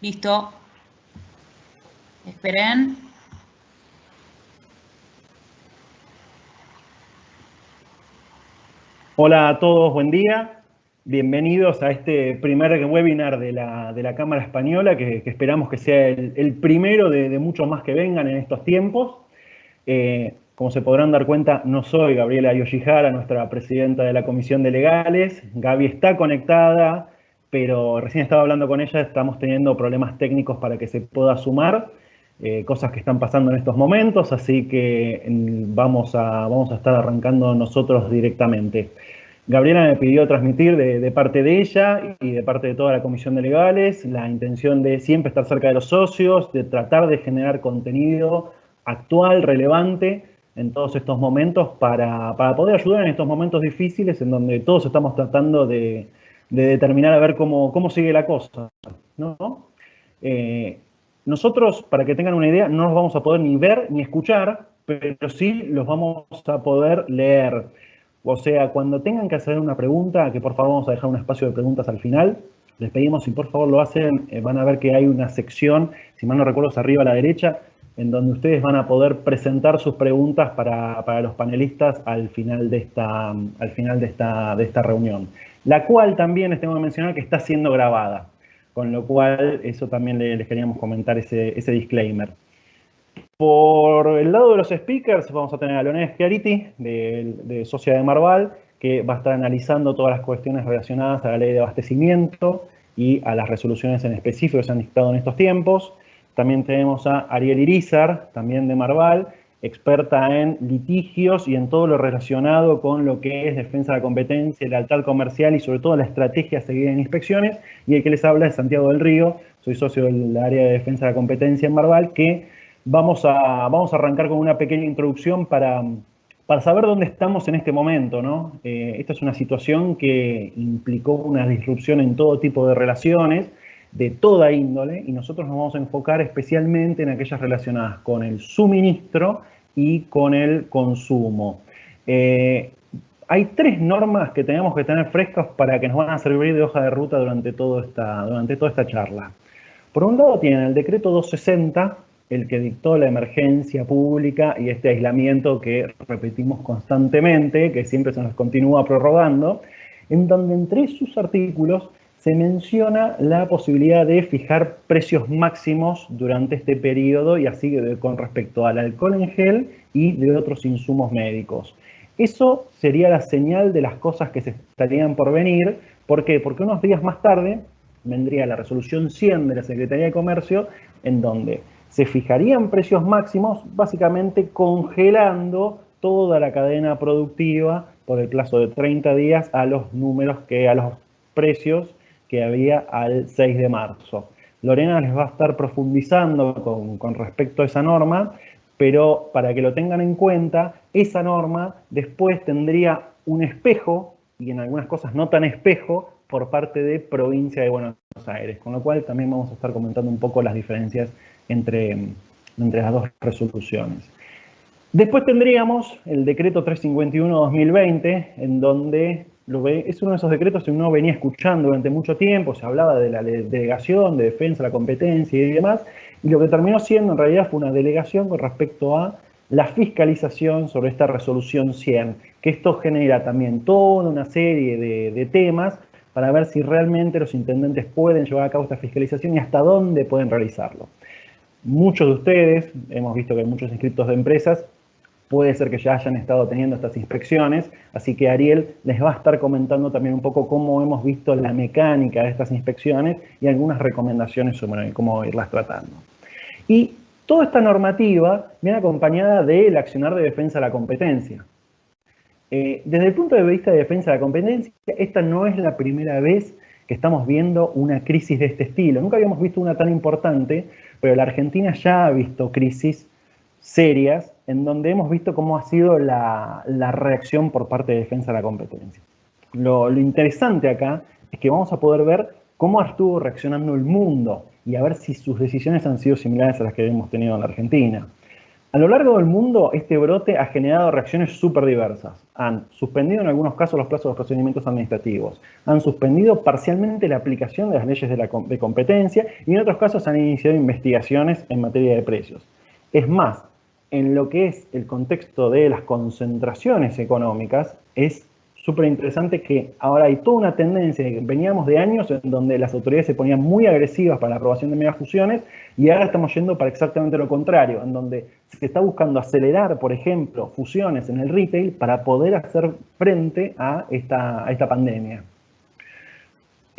Listo. Esperen. Hola a todos, buen día. Bienvenidos a este primer webinar de la Cámara Española, que esperamos que sea el primero de muchos más que vengan en estos tiempos. Como se podrán dar cuenta, no soy Gabriela Yoshihara, nuestra presidenta de la Comisión de Legales. Gaby está conectada, pero recién estaba hablando con ella, estamos teniendo problemas técnicos para que se pueda sumar, cosas que están pasando en estos momentos, así que vamos a estar arrancando nosotros directamente. Gabriela me pidió transmitir de parte de ella y de parte de toda la Comisión de Legales la intención de siempre estar cerca de los socios, de tratar de generar contenido actual, relevante en todos estos momentos para poder ayudar en estos momentos difíciles en donde todos estamos tratando de determinar a ver cómo sigue la cosa, ¿no? Nosotros, para que tengan una idea, no los vamos a poder ni ver ni escuchar, pero sí los vamos a poder leer. O sea, cuando tengan que hacer una pregunta, que por favor vamos a dejar un espacio de preguntas al final, les pedimos si por favor lo hacen, van a ver que hay una sección, si mal no recuerdo es arriba a la derecha, en donde ustedes van a poder presentar sus preguntas para los panelistas al final de esta reunión. La cual también les tengo que mencionar que está siendo grabada, con lo cual eso también les queríamos comentar ese disclaimer. Por el lado de los speakers vamos a tener a Leonel Schiariti, de Socia de Marval, que va a estar analizando todas las cuestiones relacionadas a la ley de abastecimiento y a las resoluciones en específico que se han dictado en estos tiempos. También tenemos a Ariel Irizar, también de Marval, experta en litigios y en todo lo relacionado con lo que es defensa de la competencia, lealtad comercial y sobre todo la estrategia seguida en inspecciones. Y el que les habla es Santiago del Río, soy socio del área de defensa de la competencia en Marval, que vamos a arrancar con una pequeña introducción para saber dónde estamos en este momento, ¿no? Esta es una situación que implicó una disrupción en todo tipo de relaciones, de toda índole, y nosotros nos vamos a enfocar especialmente en aquellas relacionadas con el suministro y con el consumo. Hay tres normas que tenemos que tener frescas para que nos van a servir de hoja de ruta durante toda esta charla. Por un lado tienen el decreto 260, el que dictó la emergencia pública y este aislamiento que repetimos constantemente, que siempre se nos continúa prorrogando, en donde entre sus artículos se menciona la posibilidad de fijar precios máximos durante este periodo y así con respecto al alcohol en gel y de otros insumos médicos. Eso sería la señal de las cosas que se estarían por venir. ¿Por qué? Porque unos días más tarde vendría la resolución 100 de la Secretaría de Comercio, en donde se fijarían precios máximos, básicamente congelando toda la cadena productiva por el plazo de 30 días a los precios que había al 6 de marzo. Lorena les va a estar profundizando con respecto a esa norma, pero para que lo tengan en cuenta, esa norma después tendría un espejo, y en algunas cosas no tan espejo, por parte de Provincia de Buenos Aires, con lo cual también vamos a estar comentando un poco las diferencias entre las dos resoluciones. Después tendríamos el decreto 351-2020, en donde es uno de esos decretos que uno venía escuchando durante mucho tiempo, se hablaba de la delegación, de defensa de la competencia y demás, y lo que terminó siendo en realidad fue una delegación con respecto a la fiscalización sobre esta resolución 100, que esto genera también toda una serie de temas para ver si realmente los intendentes pueden llevar a cabo esta fiscalización y hasta dónde pueden realizarlo. Muchos de ustedes, hemos visto que hay muchos inscritos de empresas, puede ser que ya hayan estado teniendo estas inspecciones, así que Ariel les va a estar comentando también un poco cómo hemos visto la mecánica de estas inspecciones y algunas recomendaciones sobre cómo irlas tratando. Y toda esta normativa viene acompañada del accionar de defensa de la competencia. Desde el punto de vista de defensa de la competencia, esta no es la primera vez que estamos viendo una crisis de este estilo. Nunca habíamos visto una tan importante, pero la Argentina ya ha visto crisis serias en donde hemos visto cómo ha sido la reacción por parte de defensa de la competencia. Lo interesante acá es que vamos a poder ver cómo estuvo reaccionando el mundo y a ver si sus decisiones han sido similares a las que hemos tenido en la Argentina. A lo largo del mundo, este brote ha generado reacciones súper diversas. Han suspendido en algunos casos los plazos de los procedimientos administrativos, han suspendido parcialmente la aplicación de las leyes de competencia y en otros casos han iniciado investigaciones en materia de precios. Es más, en lo que es el contexto de las concentraciones económicas, es súper interesante que ahora hay toda una tendencia, veníamos de años en donde las autoridades se ponían muy agresivas para la aprobación de megafusiones y ahora estamos yendo para exactamente lo contrario, en donde se está buscando acelerar, por ejemplo, fusiones en el retail para poder hacer frente a esta pandemia.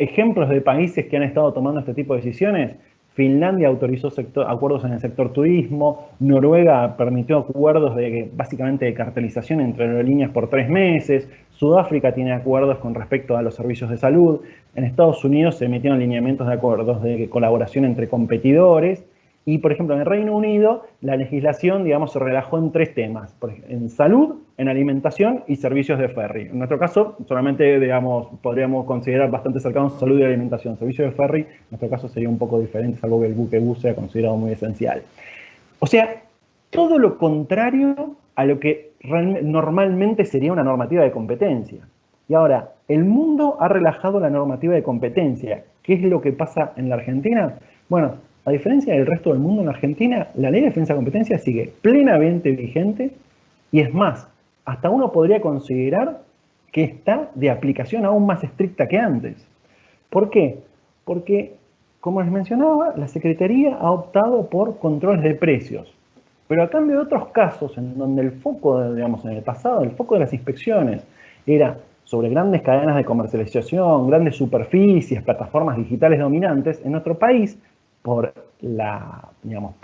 Ejemplos de países que han estado tomando este tipo de decisiones: Finlandia autorizó acuerdos en el sector turismo, Noruega permitió acuerdos básicamente de cartelización entre aerolíneas por 3 meses, Sudáfrica tiene acuerdos con respecto a los servicios de salud, en Estados Unidos se emitieron lineamientos de acuerdos de colaboración entre competidores, y por ejemplo en el Reino Unido la legislación, digamos, se relajó en 3 temas, en salud, en alimentación y servicios de ferry. En nuestro caso, solamente, digamos, podríamos considerar bastante cercanos salud y alimentación. Servicios de ferry, en nuestro caso sería un poco diferente, salvo que el buquebús sea considerado muy esencial. O sea, todo lo contrario a lo que normalmente sería una normativa de competencia. Y ahora, el mundo ha relajado la normativa de competencia. ¿Qué es lo que pasa en la Argentina? Bueno, a diferencia del resto del mundo, en la Argentina la ley de defensa de competencia sigue plenamente vigente y es más, hasta uno podría considerar que está de aplicación aún más estricta que antes. ¿Por qué? Porque, como les mencionaba, la Secretaría ha optado por controles de precios. Pero a cambio de otros casos en donde el foco, digamos, en el pasado, el foco de las inspecciones era sobre grandes cadenas de comercialización, grandes superficies, plataformas digitales dominantes, en nuestro país, por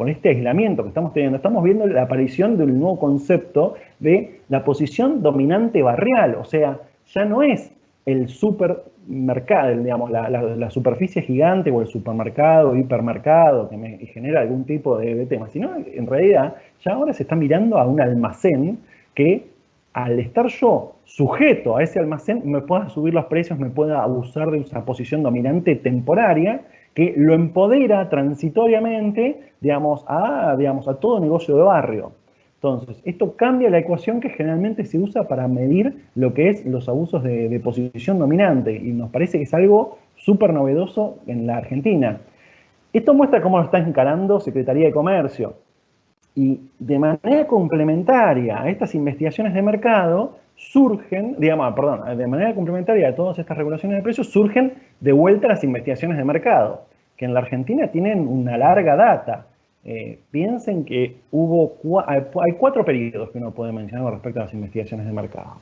este aislamiento que estamos teniendo, estamos viendo la aparición de un nuevo concepto de la posición dominante barrial. O sea, ya no es el supermercado, digamos, la superficie gigante o el supermercado o hipermercado que me genera algún tipo de tema, sino en realidad ya ahora se está mirando a un almacén que, al estar yo sujeto a ese almacén, me pueda subir los precios, me pueda abusar de esa posición dominante temporaria que lo empodera transitoriamente, digamos, a todo negocio de barrio. Entonces, esto cambia la ecuación que generalmente se usa para medir lo que es los abusos de posición dominante, y nos parece que es algo súper novedoso en la Argentina. Esto muestra cómo lo está encarando Secretaría de Comercio. Y de manera complementaria a estas investigaciones de mercado, de manera complementaria a todas estas regulaciones de precios, surgen de vuelta las investigaciones de mercado, que en la Argentina tienen una larga data. Piensen que hay 4 periodos que uno puede mencionar con respecto a las investigaciones de mercado.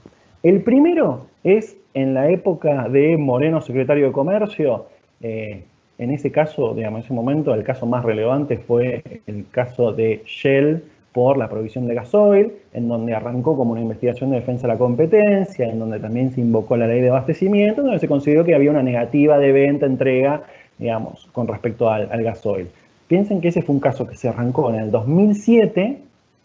El primero es en la época de Moreno, secretario de Comercio. En ese caso, digamos, en ese momento, el caso más relevante fue el caso de Shell por la provisión de gasoil, en donde arrancó como una investigación de defensa de la competencia, en donde también se invocó la ley de abastecimiento, donde se consideró que había una negativa de venta, entrega, digamos, con respecto al gasoil. Piensen que ese fue un caso que se arrancó en el 2007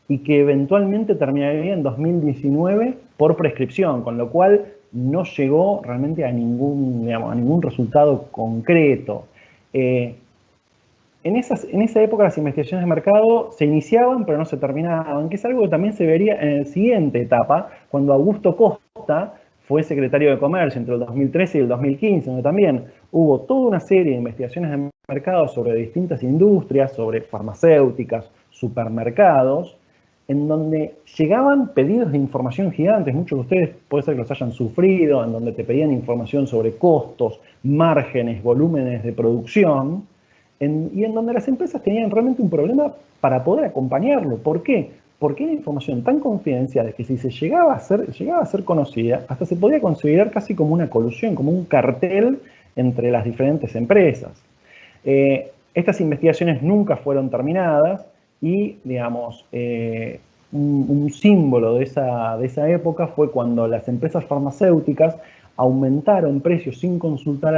y que eventualmente terminaría en 2019 por prescripción, con lo cual no llegó realmente a ningún resultado concreto. En esa época las investigaciones de mercado se iniciaban pero no se terminaban, que es algo que también se vería en la siguiente etapa, cuando Augusto Costa fue secretario de Comercio entre el 2013 y el 2015, donde también hubo toda una serie de investigaciones de mercado sobre distintas industrias, sobre farmacéuticas, supermercados, en donde llegaban pedidos de información gigantes. Muchos de ustedes puede ser que los hayan sufrido, en donde te pedían información sobre costos, márgenes, volúmenes de producción, y en donde las empresas tenían realmente un problema para poder acompañarlo. ¿Por qué? Porque era información tan confidencial que si se llegaba a ser conocida, hasta se podía considerar casi como una colusión, como un cartel entre las diferentes empresas. Estas investigaciones nunca fueron terminadas y, digamos, un símbolo de esa época fue cuando las empresas farmacéuticas aumentaron precios sin consultar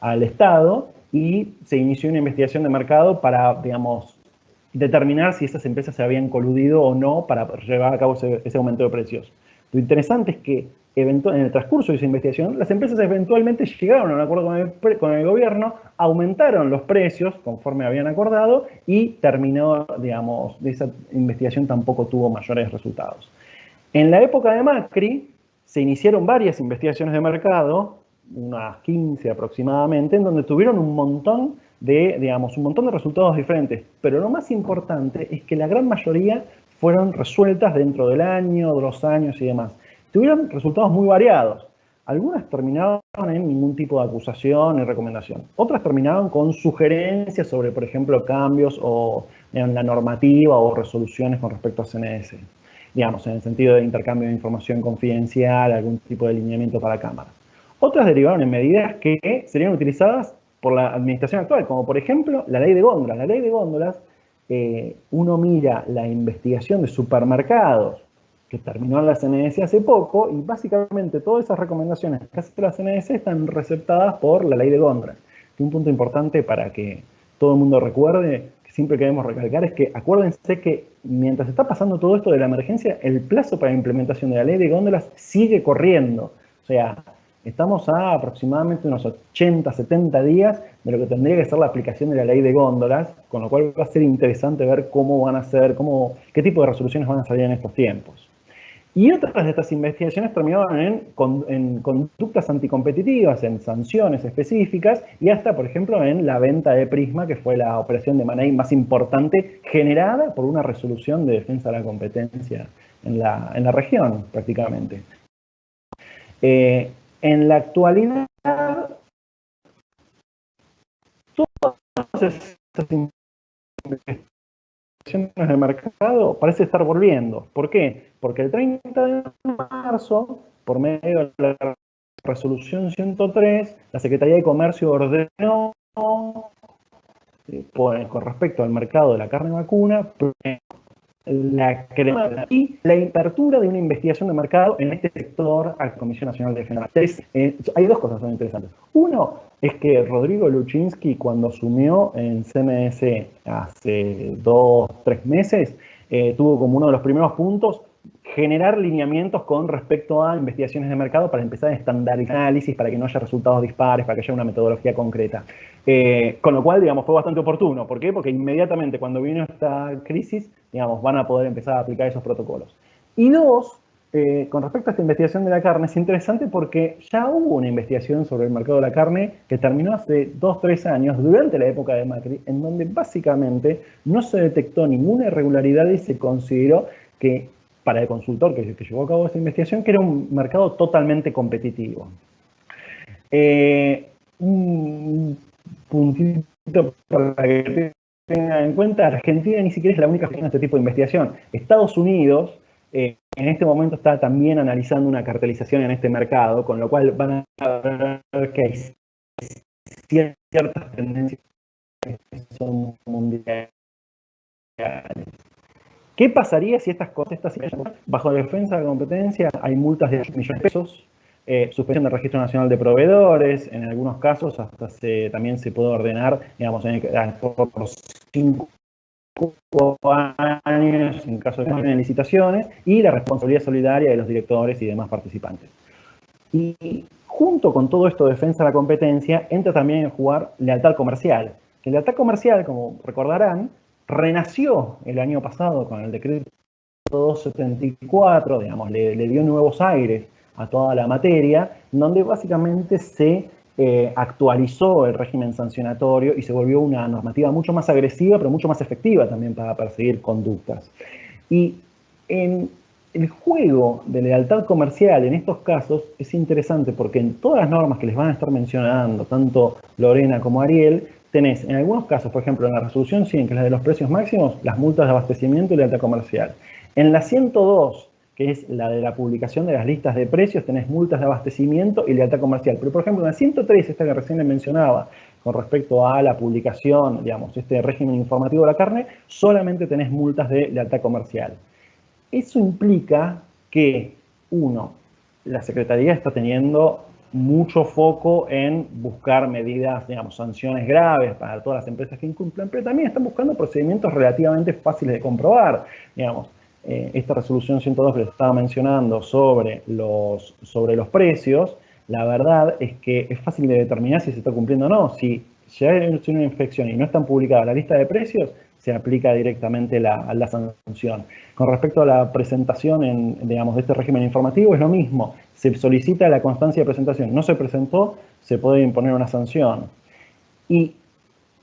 al Estado, y se inició una investigación de mercado para, digamos, determinar si esas empresas se habían coludido o no para llevar a cabo ese aumento de precios. Lo interesante es que en el transcurso de esa investigación, las empresas eventualmente llegaron a un acuerdo con el gobierno, aumentaron los precios conforme habían acordado y terminó, digamos, de esa investigación tampoco tuvo mayores resultados. En la época de Macri se iniciaron varias investigaciones de mercado, unas 15 aproximadamente, en donde tuvieron un montón de resultados diferentes. Pero lo más importante es que la gran mayoría fueron resueltas dentro del año, 2 años y demás. Tuvieron resultados muy variados. Algunas terminaron en ningún tipo de acusación ni recomendación. Otras terminaron con sugerencias sobre, por ejemplo, cambios o en la normativa o resoluciones con respecto a CNS. Digamos, en el sentido de intercambio de información confidencial, algún tipo de alineamiento para cámaras. Otras derivaron en medidas que serían utilizadas por la administración actual, como por ejemplo la ley de góndolas. La ley de góndolas, uno mira la investigación de supermercados que terminó en la CNS hace poco y básicamente todas esas recomendaciones que hace la CNS están receptadas por la ley de góndolas. Y un punto importante para que todo el mundo recuerde, que siempre queremos recalcar, es que acuérdense que mientras está pasando todo esto de la emergencia, el plazo para la implementación de la ley de góndolas sigue corriendo. O sea, estamos a aproximadamente unos 80, 70 días de lo que tendría que ser la aplicación de la ley de góndolas, con lo cual va a ser interesante ver cómo van a ser, qué tipo de resoluciones van a salir en estos tiempos. Y otras de estas investigaciones terminaban en conductas anticompetitivas, en sanciones específicas y hasta, por ejemplo, en la venta de Prisma, que fue la operación de M&A más importante generada por una resolución de defensa de la competencia en la región, prácticamente. En la actualidad, todas estas de mercado parece estar volviendo. ¿Por qué? Porque el 30 de marzo, por medio de la resolución 103, la Secretaría de Comercio ordenó, con respecto al mercado de la carne vacuna, y la apertura de una investigación de mercado en este sector a la Comisión Nacional de Defensa. Hay dos cosas que son interesantes. Uno es que Rodrigo Luchinsky, cuando asumió en CMS hace 2, 3 meses, tuvo como uno de los primeros puntos generar lineamientos con respecto a investigaciones de mercado para empezar a estandarizar análisis, para que no haya resultados dispares, para que haya una metodología concreta. Con lo cual, digamos, fue bastante oportuno. ¿Por qué? Porque inmediatamente cuando vino esta crisis, digamos, van a poder empezar a aplicar esos protocolos. Y dos, con respecto a esta investigación de la carne, es interesante porque ya hubo una investigación sobre el mercado de la carne que terminó hace 2, 3 años, durante la época de Macri, en donde básicamente no se detectó ninguna irregularidad y se consideró que, para el consultor que llevó a cabo esta investigación, que era un mercado totalmente competitivo. Un puntito para que tengan en cuenta, Argentina ni siquiera es la única que tiene este tipo de investigación. Estados Unidos en este momento está también analizando una cartelización en este mercado, con lo cual van a ver que hay ciertas tendencias que son mundiales. ¿Qué pasaría si estas cosas, bajo defensa de la competencia, hay multas de 8 millones de pesos, suspensión del Registro Nacional de Proveedores, en algunos casos hasta también se puede ordenar, digamos, por 5 años en caso de licitaciones, y la responsabilidad solidaria de los directores y demás participantes. Y junto con todo esto de defensa de la competencia, entra también a jugar lealtad comercial. Que lealtad comercial, como recordarán, renació el año pasado con el decreto 274, digamos, le dio nuevos aires a toda la materia, donde básicamente se actualizó el régimen sancionatorio y se volvió una normativa mucho más agresiva, pero mucho más efectiva también para perseguir conductas. Y en el juego de lealtad comercial en estos casos es interesante porque en todas las normas que les van a estar mencionando, tanto Lorena como Ariel, tenés en algunos casos, por ejemplo, en la resolución 100, que es la de los precios máximos, las multas de abastecimiento y lealtad comercial. En la 102, que es la de la publicación de las listas de precios, tenés multas de abastecimiento y lealtad comercial. Pero, por ejemplo, en la 103, esta que recién le mencionaba, con respecto a la publicación, digamos, este régimen informativo de la carne, solamente tenés multas de lealtad comercial. Eso implica que, uno, la Secretaría está teniendo mucho foco en buscar medidas, digamos, sanciones graves para todas las empresas que incumplan, pero también están buscando procedimientos relativamente fáciles de comprobar. Digamos, esta resolución 102 que les estaba mencionando sobre los precios, la verdad es que es fácil de determinar si se está cumpliendo o no. Si ya hay una infección y no están publicadas la lista de precios, se aplica directamente la sanción. Con respecto a la presentación digamos, de este régimen informativo, es lo mismo. Se solicita la constancia de presentación. No se presentó, se puede imponer una sanción. Y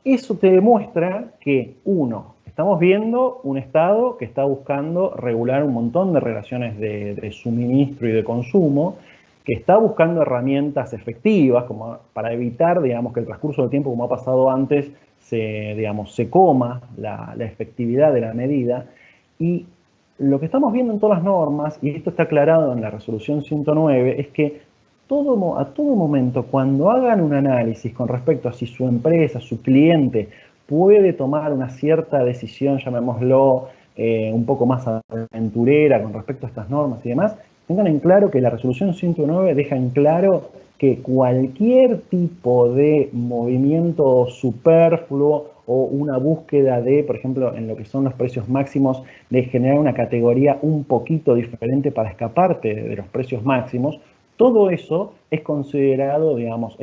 eso te demuestra que, uno, estamos viendo un Estado que está buscando regular un montón de relaciones de suministro y de consumo, que está buscando herramientas efectivas como para evitar, digamos, que el transcurso del tiempo, como ha pasado antes, se coma la efectividad de la medida. Y lo que estamos viendo en todas las normas, y esto está aclarado en la resolución 109, es que a todo momento, cuando hagan un análisis con respecto a si su empresa, su cliente, puede tomar una cierta decisión, llamémoslo, un poco más aventurera con respecto a estas normas y demás, tengan en claro que la resolución 109 deja en claro que cualquier tipo de movimiento superfluo o una búsqueda de, por ejemplo, en lo que son los precios máximos, de generar una categoría un poquito diferente para escaparte de los precios máximos, todo eso es considerado, digamos,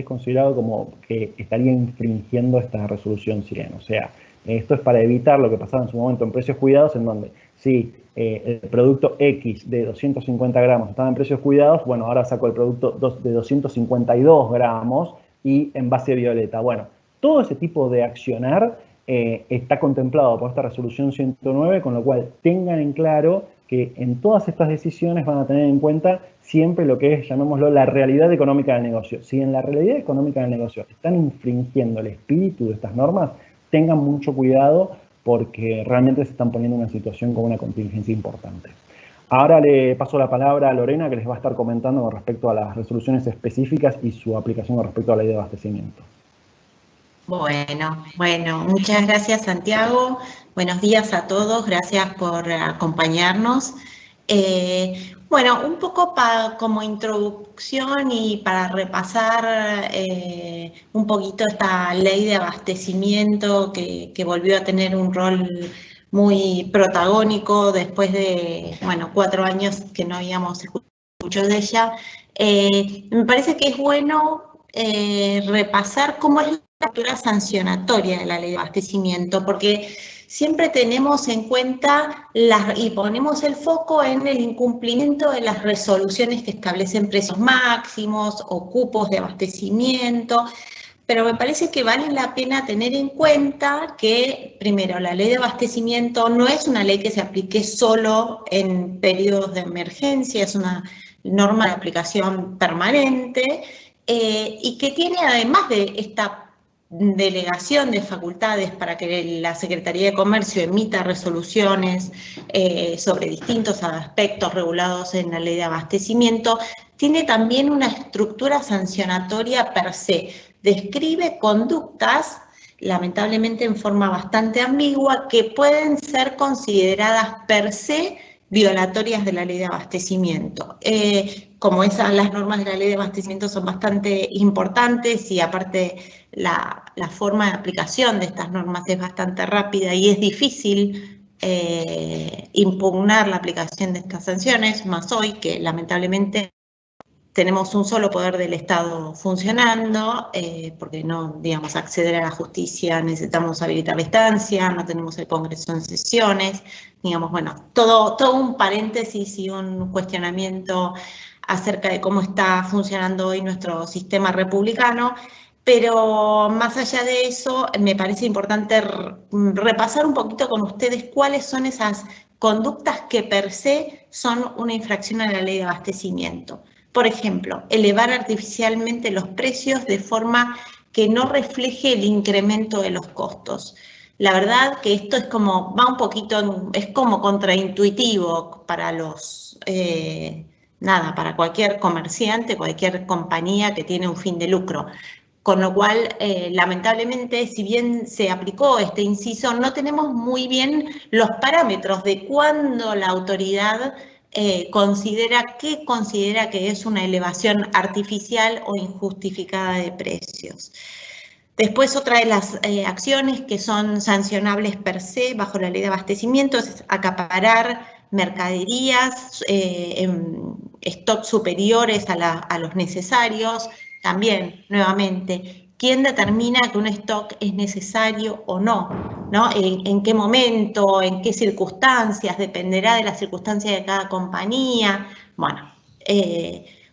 como que estaría infringiendo esta resolución 100. O sea, esto es para evitar lo que pasaba en su momento en precios cuidados, en donde si el producto X de 250 gramos estaba en precios cuidados, bueno, ahora saco el producto de 252 gramos y envase violeta. Bueno, todo ese tipo de accionar está contemplado por esta resolución 109, con lo cual tengan en claro que en todas estas decisiones van a tener en cuenta siempre lo que es, llamémoslo, la realidad económica del negocio. Si en la realidad económica del negocio están infringiendo el espíritu de estas normas, tengan mucho cuidado porque realmente se están poniendo en una situación con una contingencia importante. Ahora le paso la palabra a Lorena, que les va a estar comentando con respecto a las resoluciones específicas y su aplicación con respecto a la ley de abastecimiento. Bueno, muchas gracias, Santiago. Buenos días a todos, gracias por acompañarnos. Bueno, un poco como introducción y para repasar un poquito esta ley de abastecimiento que volvió a tener un rol muy protagónico después de, bueno, 4 años que no habíamos escuchado de ella. Me parece que es bueno repasar cómo es la estructura sancionatoria de la ley de abastecimiento, porque siempre tenemos en cuenta y ponemos el foco en el incumplimiento de las resoluciones que establecen precios máximos o cupos de abastecimiento, pero me parece que vale la pena tener en cuenta que, primero, la ley de abastecimiento no es una ley que se aplique solo en periodos de emergencia, es una norma de aplicación permanente y que tiene, además de esta delegación de facultades para que la Secretaría de Comercio emita resoluciones sobre distintos aspectos regulados en la ley de abastecimiento, tiene también una estructura sancionatoria per se. Describe conductas, lamentablemente en forma bastante ambigua, que pueden ser consideradas per se violatorias de la ley de abastecimiento. Como las normas de la ley de abastecimiento son bastante importantes y aparte la forma de aplicación de estas normas es bastante rápida y es difícil impugnar la aplicación de estas sanciones, más hoy que lamentablemente tenemos un solo poder del Estado funcionando, porque no, digamos, acceder a la justicia necesitamos habilitar la instancia, no tenemos el Congreso en sesiones, digamos, bueno, todo un paréntesis y un cuestionamiento acerca de cómo está funcionando hoy nuestro sistema republicano, pero más allá de eso, me parece importante repasar un poquito con ustedes cuáles son esas conductas que per se son una infracción a la ley de abastecimiento. Por ejemplo, elevar artificialmente los precios de forma que no refleje el incremento de los costos. La verdad que esto es como, va un poquito, es como contraintuitivo para para cualquier comerciante, cualquier compañía que tiene un fin de lucro. Con lo cual, lamentablemente, si bien se aplicó este inciso, no tenemos muy bien los parámetros de cuándo la autoridad considera que es una elevación artificial o injustificada de precios. Después, otra de las acciones que son sancionables per se bajo la ley de abastecimiento es acaparar mercaderías en stocks superiores a los necesarios. También, nuevamente, ¿quién determina que un stock es necesario o no? ¿No? ¿En qué momento? ¿En qué circunstancias? Dependerá de las circunstancias de cada compañía. Bueno,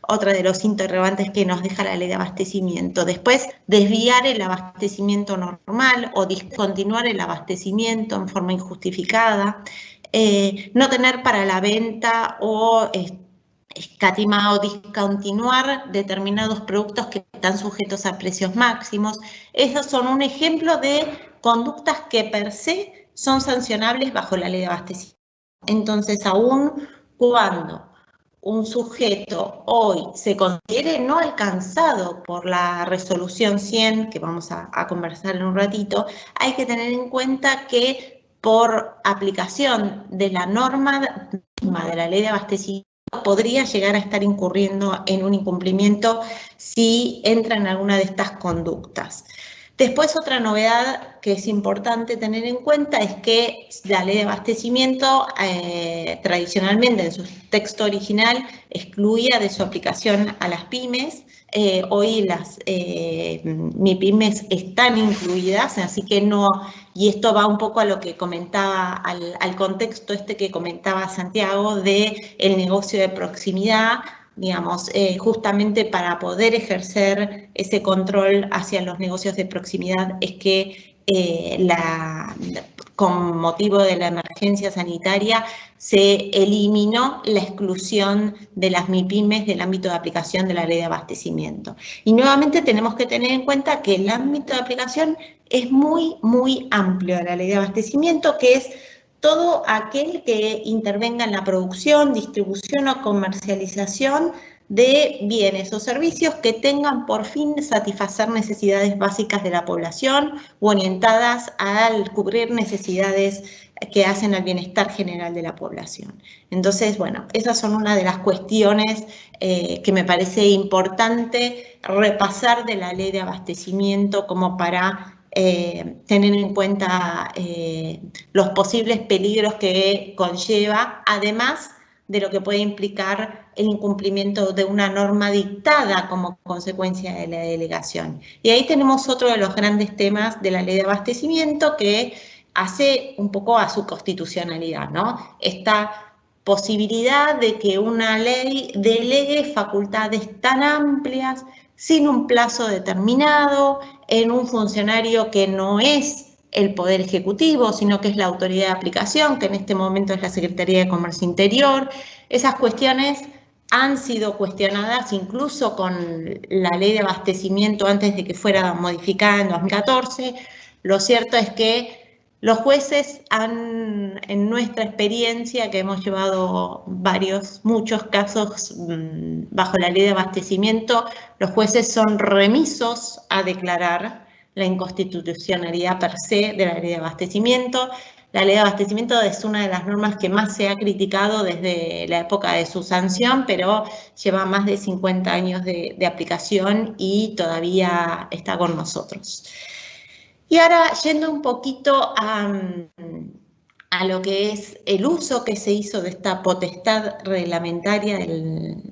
otra de los interrogantes que nos deja la ley de abastecimiento. Después, desviar el abastecimiento normal o discontinuar el abastecimiento en forma injustificada. No tener para la venta o escatimar o discontinuar determinados productos que están sujetos a precios máximos. Esos son un ejemplo de conductas que per se son sancionables bajo la ley de abastecimiento. Entonces, aún cuando un sujeto hoy se considere no alcanzado por la resolución 100, que vamos a conversar en un ratito, hay que tener en cuenta que por aplicación de la norma de la ley de abastecimiento podría llegar a estar incurriendo en un incumplimiento si entra en alguna de estas conductas. Después, otra novedad que es importante tener en cuenta es que la ley de abastecimiento tradicionalmente en su texto original excluía de su aplicación a las pymes. Hoy las MIPYMES están incluidas, así que no, y esto va un poco a lo que comentaba, al contexto que comentaba Santiago de el negocio de proximidad, digamos, justamente para poder ejercer ese control hacia los negocios de proximidad es que con motivo de la emergencia sanitaria se eliminó la exclusión de las MIPYMES del ámbito de aplicación de la ley de abastecimiento. Y nuevamente tenemos que tener en cuenta que el ámbito de aplicación es muy, muy amplio de la ley de abastecimiento, que es todo aquel que intervenga en la producción, distribución o comercialización de bienes o servicios que tengan por fin satisfacer necesidades básicas de la población o orientadas al cubrir necesidades que hacen al bienestar general de la población. Entonces, bueno, esas son una de las cuestiones que me parece importante repasar de la ley de abastecimiento como para tener en cuenta los posibles peligros que conlleva, además de lo que puede implicar el incumplimiento de una norma dictada como consecuencia de la delegación. Y ahí tenemos otro de los grandes temas de la ley de abastecimiento que hace un poco a su constitucionalidad, ¿no? Esta posibilidad de que una ley delegue facultades tan amplias sin un plazo determinado, en un funcionario que no es el Poder Ejecutivo, sino que es la autoridad de aplicación, que en este momento es la Secretaría de Comercio Interior. Esas cuestiones han sido cuestionadas incluso con la ley de abastecimiento antes de que fuera modificada en 2014. Lo cierto es que los jueces han, en nuestra experiencia, que hemos llevado muchos casos bajo la ley de abastecimiento, los jueces son remisos a declarar la inconstitucionalidad per se de la ley de abastecimiento. La ley de abastecimiento es una de las normas que más se ha criticado desde la época de su sanción, pero lleva más de 50 años de aplicación y todavía está con nosotros. Y ahora, yendo un poquito a lo que es el uso que se hizo de esta potestad reglamentaria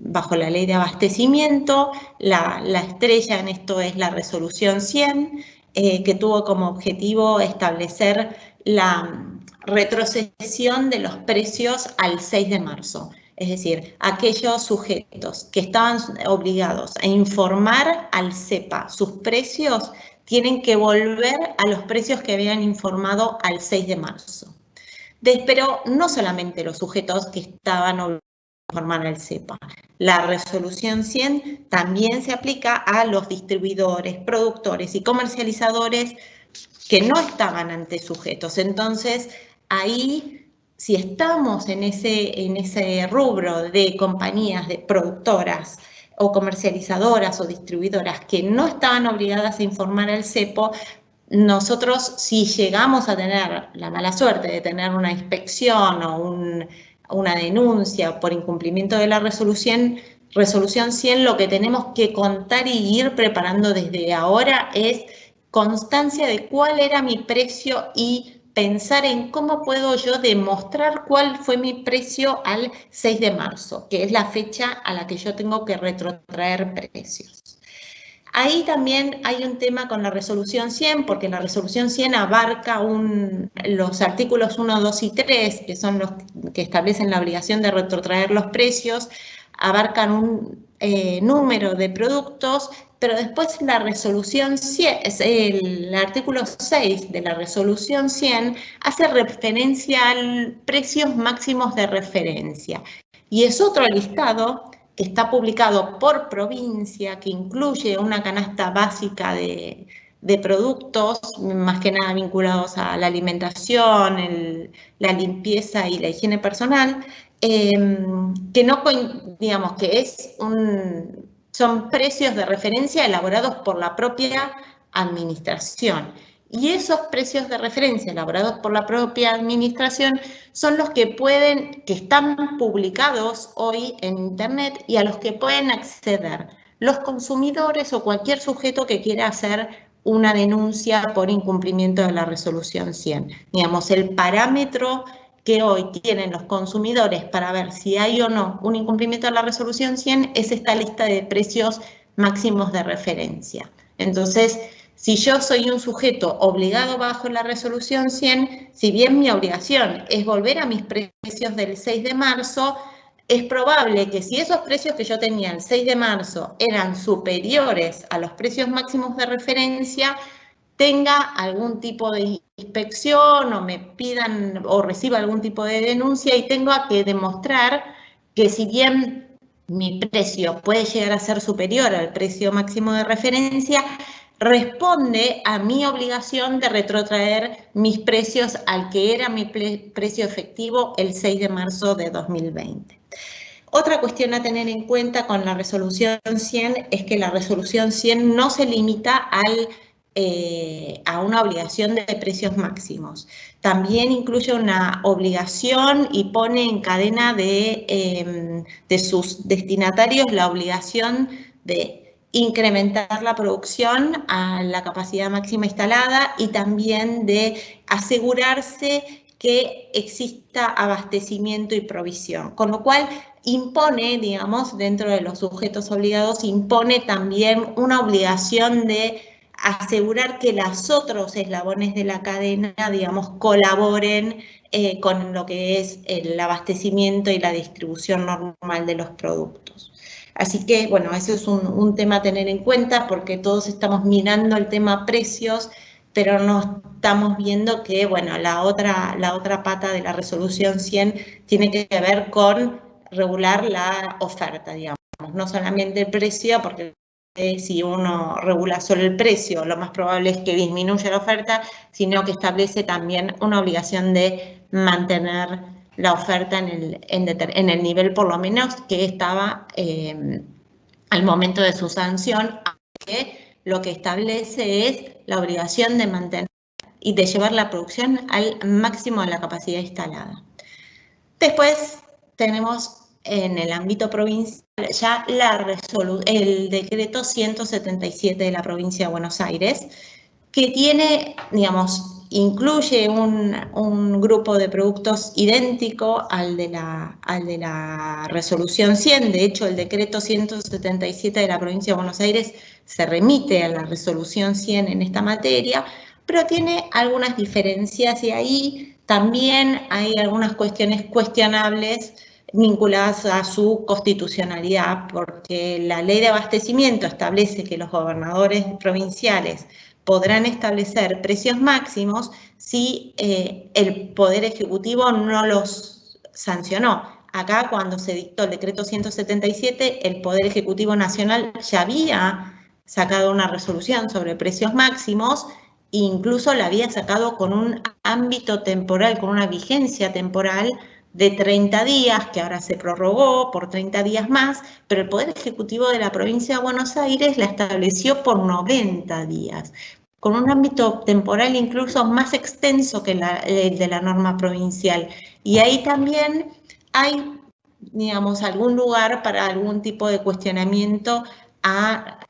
bajo la ley de abastecimiento, la estrella en esto es la resolución 100, que tuvo como objetivo establecer la retrocesión de los precios al 6 de marzo. Es decir, aquellos sujetos que estaban obligados a informar al CEPA sus precios tienen que volver a los precios que habían informado al 6 de marzo. Pero no solamente los sujetos que estaban obligados a informar al CEPA. La resolución 100 también se aplica a los distribuidores, productores y comercializadores que no estaban ante sujetos. Entonces, ahí, si estamos en ese rubro de compañías, de productoras, o comercializadoras o distribuidoras que no estaban obligadas a informar al CEPO, nosotros si llegamos a tener la mala suerte de tener una inspección o una denuncia por incumplimiento de la resolución 100, lo que tenemos que contar y ir preparando desde ahora es constancia de cuál era mi precio y pensar en cómo puedo yo demostrar cuál fue mi precio al 6 de marzo, que es la fecha a la que yo tengo que retrotraer precios. Ahí también hay un tema con la resolución 100, porque la resolución 100 abarca los artículos 1, 2 y 3, que son los que establecen la obligación de retrotraer los precios, abarcan un número de productos, pero después la resolución 100, el artículo 6 de la resolución 100 hace referencia a precios máximos de referencia. Y es otro listado que está publicado por provincia, que incluye una canasta básica de productos, más que nada vinculados a la alimentación, la limpieza y la higiene personal, que no, digamos, que son precios de referencia elaborados por la propia administración. Y esos precios de referencia elaborados por la propia administración son los que están publicados hoy en Internet y a los que pueden acceder los consumidores o cualquier sujeto que quiera hacer una denuncia por incumplimiento de la resolución 100. Digamos, el parámetro que hoy tienen los consumidores para ver si hay o no un incumplimiento de la resolución 100 es esta lista de precios máximos de referencia. Entonces, si yo soy un sujeto obligado bajo la resolución 100, si bien mi obligación es volver a mis precios del 6 de marzo, es probable que si esos precios que yo tenía el 6 de marzo eran superiores a los precios máximos de referencia, tenga algún tipo de inspección o me pidan o reciba algún tipo de denuncia y tenga que demostrar que si bien mi precio puede llegar a ser superior al precio máximo de referencia, responde a mi obligación de retrotraer mis precios al que era mi precio efectivo el 6 de marzo de 2020. Otra cuestión a tener en cuenta con la resolución 100 es que la resolución 100 no se limita a una obligación de precios máximos. También incluye una obligación y pone en cadena de sus destinatarios la obligación de incrementar la producción a la capacidad máxima instalada y también de asegurarse que exista abastecimiento y provisión. Con lo cual impone, digamos, dentro de los sujetos obligados, impone también una obligación de asegurar que los otros eslabones de la cadena, digamos, colaboren con lo que es el abastecimiento y la distribución normal de los productos. Así que, bueno, eso es un tema a tener en cuenta porque todos estamos mirando el tema precios, pero no estamos viendo que, bueno, la otra pata de la resolución 100 tiene que ver con regular la oferta, digamos, no solamente el precio, porque si uno regula solo el precio, lo más probable es que disminuya la oferta, sino que establece también una obligación de mantener la oferta en el nivel por lo menos que estaba al momento de su sanción, aunque lo que establece es la obligación de mantener y de llevar la producción al máximo de la capacidad instalada. Después tenemos en el ámbito provincial ya el decreto 177 de la provincia de Buenos Aires, que tiene, digamos, incluye un grupo de productos idéntico al de la resolución 100. De hecho, el decreto 177 de la provincia de Buenos Aires se remite a la resolución 100 en esta materia, pero tiene algunas diferencias y ahí también hay algunas cuestiones cuestionables vinculadas a su constitucionalidad, porque la ley de abastecimiento establece que los gobernadores provinciales podrán establecer precios máximos si el Poder Ejecutivo no los sancionó. Acá, cuando se dictó el decreto 177, el Poder Ejecutivo Nacional ya había sacado una resolución sobre precios máximos, e incluso la había sacado con un ámbito temporal, con una vigencia temporal de 30 días, que ahora se prorrogó por 30 días más, pero el Poder Ejecutivo de la provincia de Buenos Aires la estableció por 90 días, con un ámbito temporal incluso más extenso que el de la norma provincial. Y ahí también hay, digamos, algún lugar para algún tipo de cuestionamiento a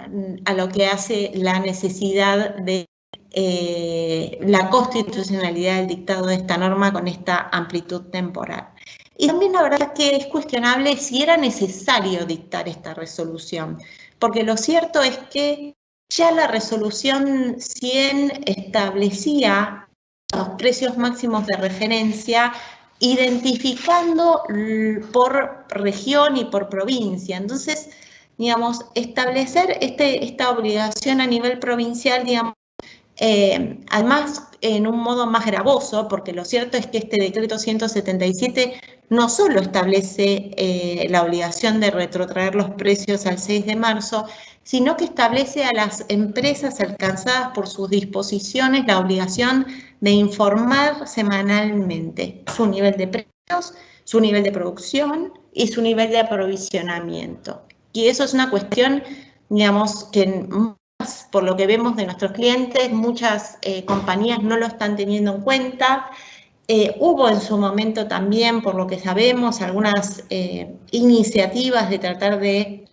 lo que hace la necesidad de la constitucionalidad del dictado de esta norma con esta amplitud temporal. Y también la verdad que es cuestionable si era necesario dictar esta resolución, porque lo cierto es que ya la resolución 100 establecía los precios máximos de referencia identificando por región y por provincia. Entonces, digamos, establecer esta obligación a nivel provincial, digamos, además en un modo más gravoso, porque lo cierto es que este decreto 177 no solo establece la obligación de retrotraer los precios al 6 de marzo, sino que establece a las empresas alcanzadas por sus disposiciones la obligación de informar semanalmente su nivel de precios, su nivel de producción y su nivel de aprovisionamiento. Y eso es una cuestión, digamos, que por lo que vemos de nuestros clientes, muchas compañías no lo están teniendo en cuenta. Hubo en su momento también, por lo que sabemos, algunas iniciativas de tratar de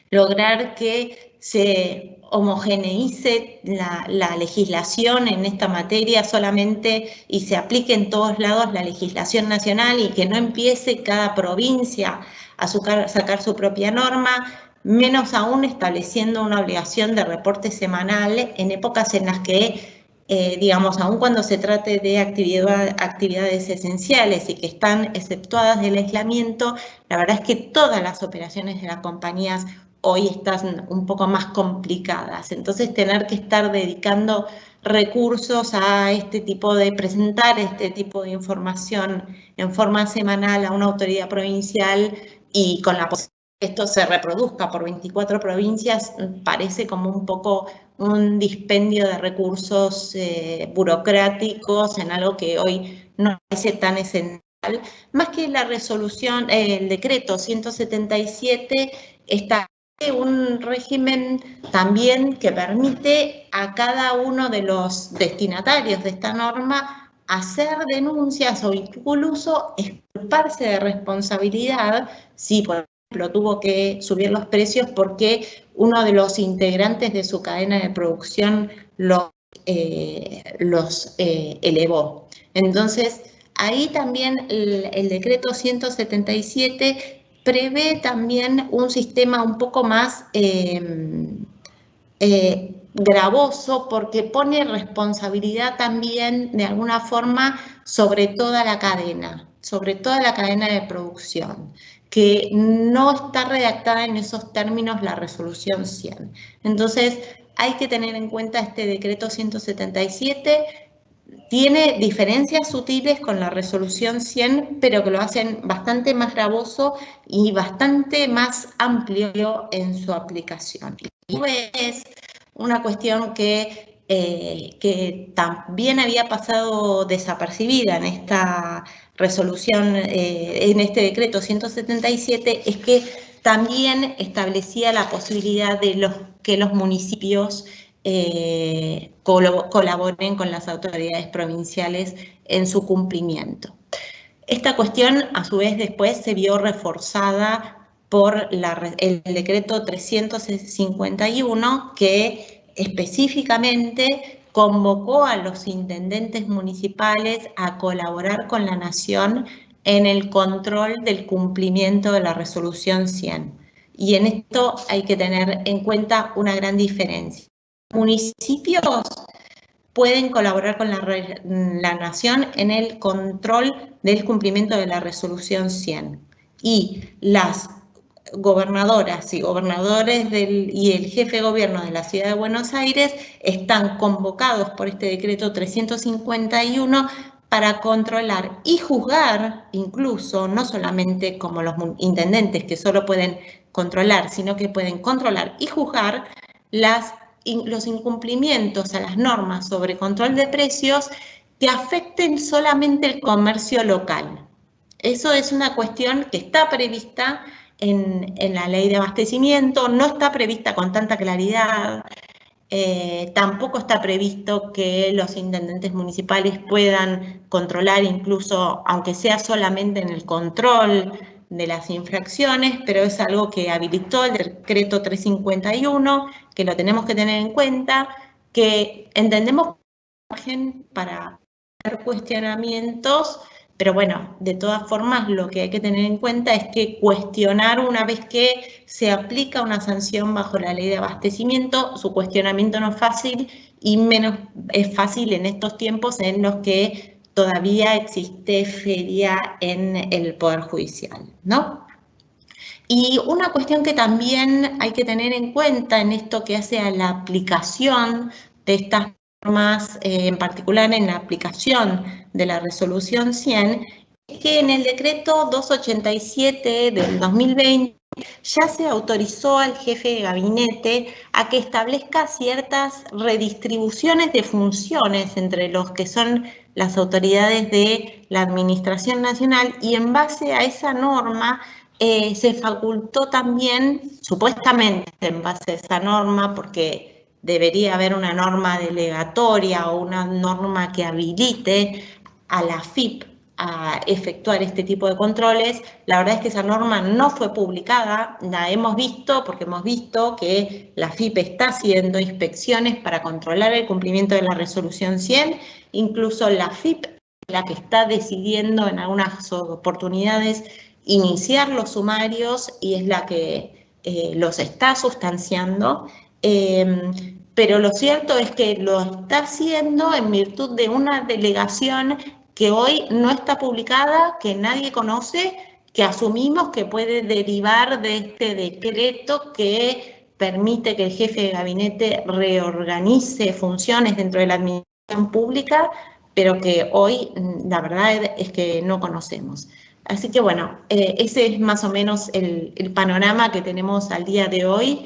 lograr que se homogeneice la legislación en esta materia solamente y se aplique en todos lados la legislación nacional y que no empiece cada provincia a sacar su propia norma, menos aún estableciendo una obligación de reporte semanal en épocas en las que, digamos, aun cuando se trate de actividades esenciales y que están exceptuadas del aislamiento, la verdad es que todas las operaciones de las compañías hoy están un poco más complicadas. Entonces, tener que estar dedicando recursos a este tipo de presentar este tipo de información en forma semanal a una autoridad provincial y con la posibilidad de que esto se reproduzca por 24 provincias, parece como un poco un dispendio de recursos burocráticos en algo que hoy no parece tan esencial. Más que la resolución, el decreto 177 está un régimen también que permite a cada uno de los destinatarios de esta norma hacer denuncias o incluso exculparse de responsabilidad si, por ejemplo, tuvo que subir los precios porque uno de los integrantes de su cadena de producción los elevó. Entonces, ahí también el decreto 177 prevé también un sistema un poco más gravoso porque pone responsabilidad también de alguna forma sobre toda la cadena de producción, que no está redactada en esos términos la resolución 100. Entonces, hay que tener en cuenta este decreto 177. Tiene diferencias sutiles con la resolución 100, pero que lo hacen bastante más gravoso y bastante más amplio en su aplicación. Y es una cuestión que también había pasado desapercibida en esta resolución, en este decreto 177, es que también establecía la posibilidad de que los municipios colaboren con las autoridades provinciales en su cumplimiento. Esta cuestión, a su vez, después se vio reforzada por el decreto 351, que específicamente convocó a los intendentes municipales a colaborar con la Nación en el control del cumplimiento de la resolución 100. Y en esto hay que tener en cuenta una gran diferencia. Municipios pueden colaborar con la Nación en el control del cumplimiento de la resolución 100. Y las gobernadoras y gobernadores y el jefe de gobierno de la Ciudad de Buenos Aires están convocados por este decreto 351 para controlar y juzgar, incluso, no solamente como los intendentes que solo pueden controlar, sino que pueden controlar y juzgar los incumplimientos a las normas sobre control de precios que afecten solamente el comercio local. Eso es una cuestión que está prevista en la ley de abastecimiento, no está prevista con tanta claridad, tampoco está previsto que los intendentes municipales puedan controlar incluso, aunque sea solamente en el control de las infracciones, pero es algo que habilitó el decreto 351, que lo tenemos que tener en cuenta, que entendemos margen para hacer cuestionamientos, pero bueno, de todas formas lo que hay que tener en cuenta es que cuestionar una vez que se aplica una sanción bajo la ley de abastecimiento, su cuestionamiento no es fácil y menos es fácil en estos tiempos en los que todavía existe feria en el Poder Judicial, ¿no? Y una cuestión que también hay que tener en cuenta en esto que hace a la aplicación de estas normas, en particular en la aplicación de la resolución 100, es que en el decreto 287 del 2020 ya se autorizó al jefe de gabinete a que establezca ciertas redistribuciones de funciones entre los que son las autoridades de la Administración Nacional, y en base a esa norma se facultó también, supuestamente en base a esa norma, porque debería haber una norma delegatoria o una norma que habilite a la AFIP a efectuar este tipo de controles. La verdad es que esa norma no fue publicada, la hemos visto porque hemos visto que la AFIP está haciendo inspecciones para controlar el cumplimiento de la resolución 100, incluso la AFIP la que está decidiendo en algunas oportunidades iniciar los sumarios y es la que los está sustanciando, pero lo cierto es que lo está haciendo en virtud de una delegación que hoy no está publicada, que nadie conoce, que asumimos que puede derivar de este decreto que permite que el jefe de gabinete reorganice funciones dentro de la administración pública, pero que hoy la verdad es que no conocemos. Así que bueno, ese es más o menos el panorama que tenemos al día de hoy.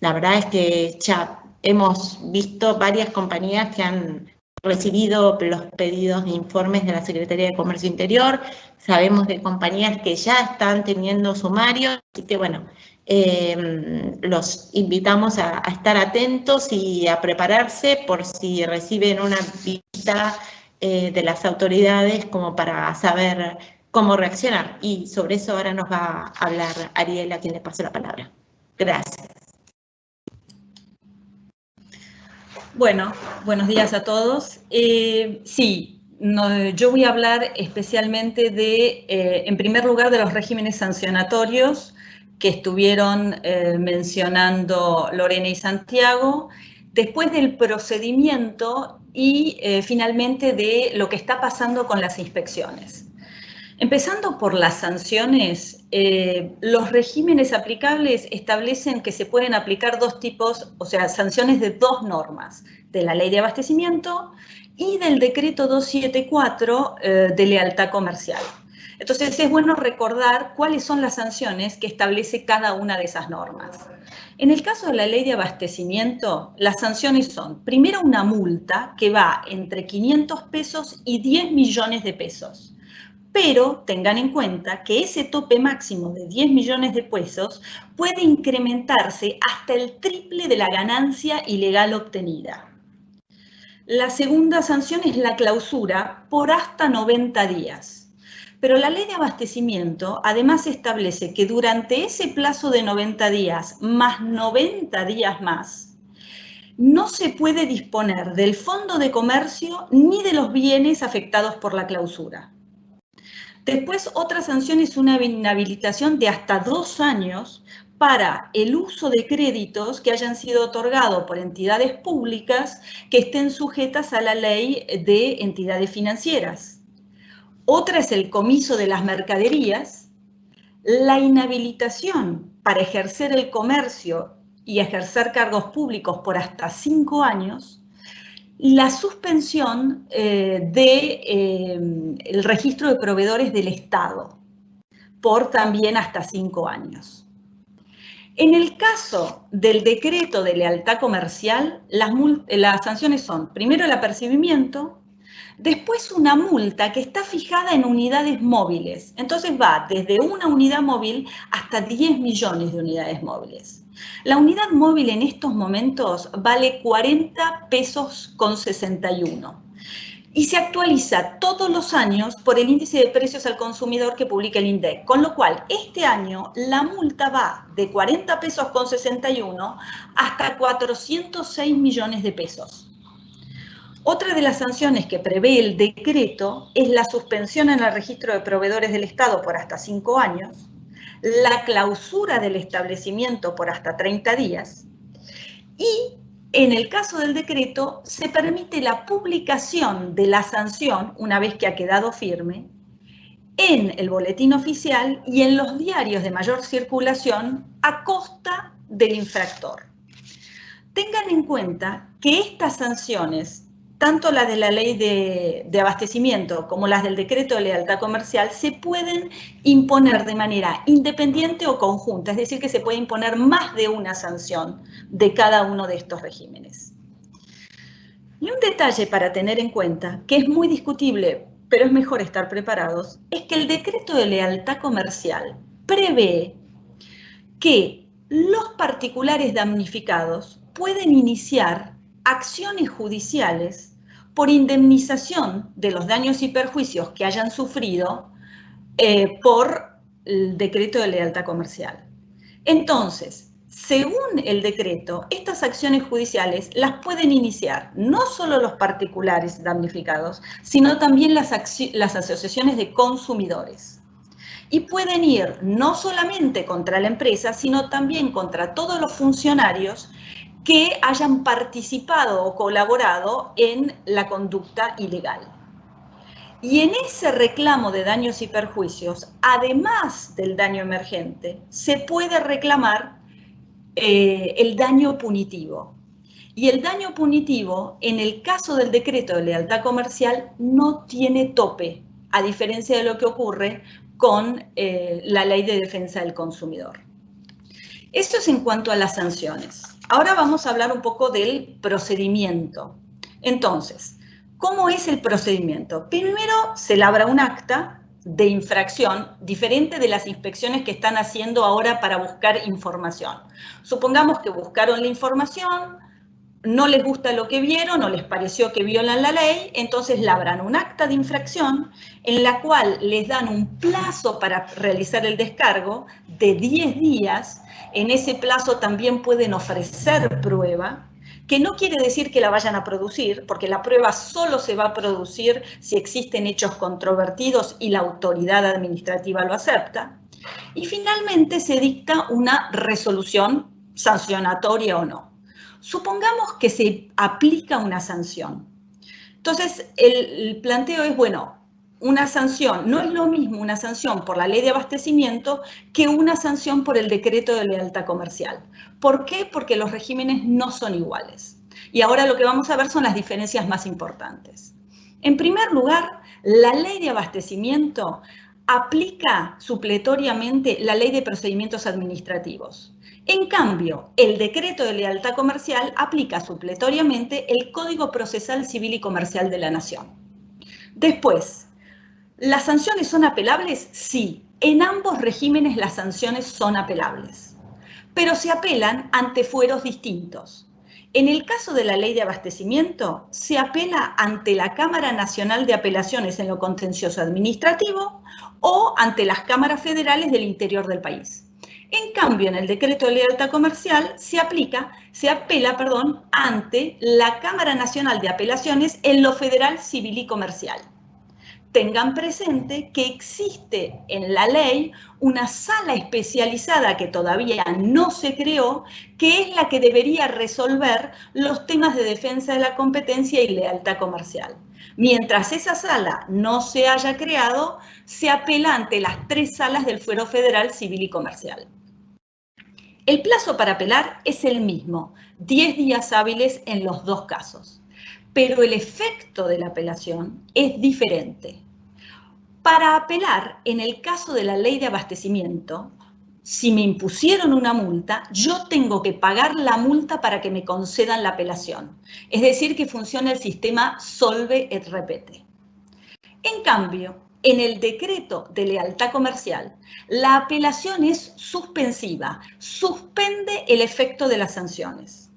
La verdad es que ya hemos visto varias compañías que han recibido los pedidos de informes de la Secretaría de Comercio Interior, sabemos de compañías que ya están teniendo sumarios, así que bueno, los invitamos a estar atentos y a prepararse por si reciben una visita de las autoridades como para saber cómo reaccionar. Y sobre eso ahora nos va a hablar Ariel, a quien le paso la palabra. Gracias. Bueno, buenos días a todos. Yo voy a hablar especialmente de, en primer lugar, de los regímenes sancionatorios que estuvieron mencionando Lorena y Santiago, después del procedimiento y finalmente de lo que está pasando con las inspecciones. Empezando por las sanciones, los regímenes aplicables establecen que se pueden aplicar dos tipos, o sea, sanciones de dos normas, de la Ley de Abastecimiento y del Decreto 274 de lealtad comercial. Entonces es bueno recordar cuáles son las sanciones que establece cada una de esas normas. En el caso de la Ley de Abastecimiento, las sanciones son, primero, una multa que va entre 500 pesos y 10 millones de pesos. Pero tengan en cuenta que ese tope máximo de 10 millones de pesos puede incrementarse hasta el triple de la ganancia ilegal obtenida. La segunda sanción es la clausura por hasta 90 días. Pero la Ley de Abastecimiento además establece que durante ese plazo de 90 días más 90 días más, no se puede disponer del Fondo de Comercio ni de los bienes afectados por la clausura. Después, otra sanción es una inhabilitación de hasta 2 años para el uso de créditos que hayan sido otorgados por entidades públicas que estén sujetas a la ley de entidades financieras. Otra es el comiso de las mercaderías, la inhabilitación para ejercer el comercio y ejercer cargos públicos por hasta 5 años, la suspensión del registro de proveedores del Estado por también hasta 5 años. En el caso del decreto de lealtad comercial, las sanciones son, primero, el apercibimiento, después una multa que está fijada en unidades móviles. Entonces va desde una unidad móvil hasta 10 millones de unidades móviles. La unidad móvil en estos momentos vale 40 pesos con 61. y se actualiza todos los años por el índice de precios al consumidor que publica el INDEC, con lo cual este año la multa va de 40 pesos con 61 hasta 406 millones de pesos. Otra de las sanciones que prevé el decreto es la suspensión en el registro de proveedores del Estado por hasta 5 años, la clausura del establecimiento por hasta 30 días y, en el caso del decreto, se permite la publicación de la sanción, una vez que ha quedado firme, en el boletín oficial y en los diarios de mayor circulación a costa del infractor. Tengan en cuenta que estas sanciones, tanto las de la ley de abastecimiento como las del decreto de lealtad comercial, se pueden imponer de manera independiente o conjunta, es decir, que se puede imponer más de una sanción de cada uno de estos regímenes. Y un detalle para tener en cuenta, que es muy discutible, pero es mejor estar preparados, es que el decreto de lealtad comercial prevé que los particulares damnificados pueden iniciar acciones judiciales por indemnización de los daños y perjuicios que hayan sufrido por el decreto de lealtad comercial. Entonces, según el decreto, estas acciones judiciales las pueden iniciar no solo los particulares damnificados, sino también las asociaciones de consumidores. Y pueden ir no solamente contra la empresa, sino también contra todos los funcionarios que hayan participado o colaborado en la conducta ilegal. Y en ese reclamo de daños y perjuicios, además del daño emergente, se puede reclamar el daño punitivo. Y el daño punitivo, en el caso del decreto de lealtad comercial, no tiene tope, a diferencia de lo que ocurre con la ley de defensa del consumidor. Esto es en cuanto a las sanciones. Ahora vamos a hablar un poco del procedimiento. Entonces, ¿cómo es el procedimiento? Primero se labra un acta de infracción, diferente de las inspecciones que están haciendo ahora para buscar información. Supongamos que buscaron la información, no les gusta lo que vieron o les pareció que violan la ley, entonces labran un acta de infracción en la cual les dan un plazo para realizar el descargo de 10 días. En ese plazo también pueden ofrecer prueba, que no quiere decir que la vayan a producir, porque la prueba solo se va a producir si existen hechos controvertidos y la autoridad administrativa lo acepta. Y finalmente se dicta una resolución sancionatoria o no. Supongamos que se aplica una sanción. Entonces, el planteo es, bueno, una sanción, no es lo mismo una sanción por la ley de abastecimiento que una sanción por el decreto de lealtad comercial. ¿Por qué? Porque los regímenes no son iguales. Y ahora lo que vamos a ver son las diferencias más importantes. En primer lugar, la ley de abastecimiento aplica supletoriamente la ley de procedimientos administrativos. En cambio, el decreto de lealtad comercial aplica supletoriamente el Código Procesal Civil y Comercial de la Nación. Después, ¿las sanciones son apelables? Sí, en ambos regímenes las sanciones son apelables, pero se apelan ante fueros distintos. En el caso de la ley de abastecimiento, se apela ante la Cámara Nacional de Apelaciones en lo contencioso administrativo o ante las cámaras federales del interior del país. En cambio, en el decreto de lealtad comercial se apela ante la Cámara Nacional de Apelaciones en lo federal civil y comercial. Tengan presente que existe en la ley una sala especializada que todavía no se creó, que es la que debería resolver los temas de defensa de la competencia y lealtad comercial. Mientras esa sala no se haya creado, se apela ante las 3 salas del fuero federal civil y comercial. El plazo para apelar es el mismo, 10 días hábiles en los 2 casos, pero el efecto de la apelación es diferente. Para apelar, en el caso de la ley de abastecimiento, si me impusieron una multa, yo tengo que pagar la multa para que me concedan la apelación. Es decir, que funciona el sistema solve et repete. En cambio, en el decreto de lealtad comercial, la apelación es suspensiva, suspende el efecto de las sanciones,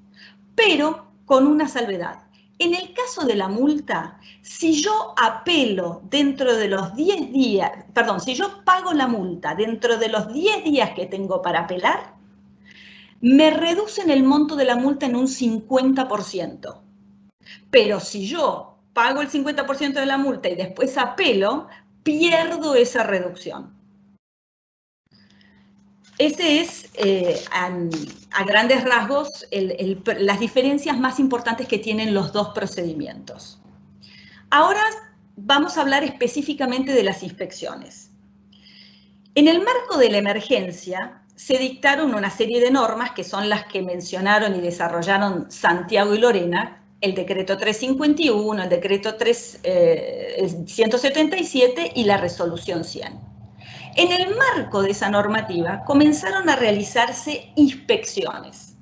pero con una salvedad. En el caso de la multa, si yo apelo dentro de los 10 días, perdón, si yo pago la multa dentro de los 10 días que tengo para apelar, me reducen el monto de la multa en un 50%. Pero si yo pago el 50% de la multa y después apelo, pierdo esa reducción. Ese es, a grandes rasgos, las diferencias más importantes que tienen los dos procedimientos. Ahora vamos a hablar específicamente de las inspecciones. En el marco de la emergencia, se dictaron una serie de normas que son las que mencionaron y desarrollaron Santiago y Lorena, el decreto 351, el decreto 177 y la resolución 100. En el marco de esa normativa comenzaron a realizarse inspecciones.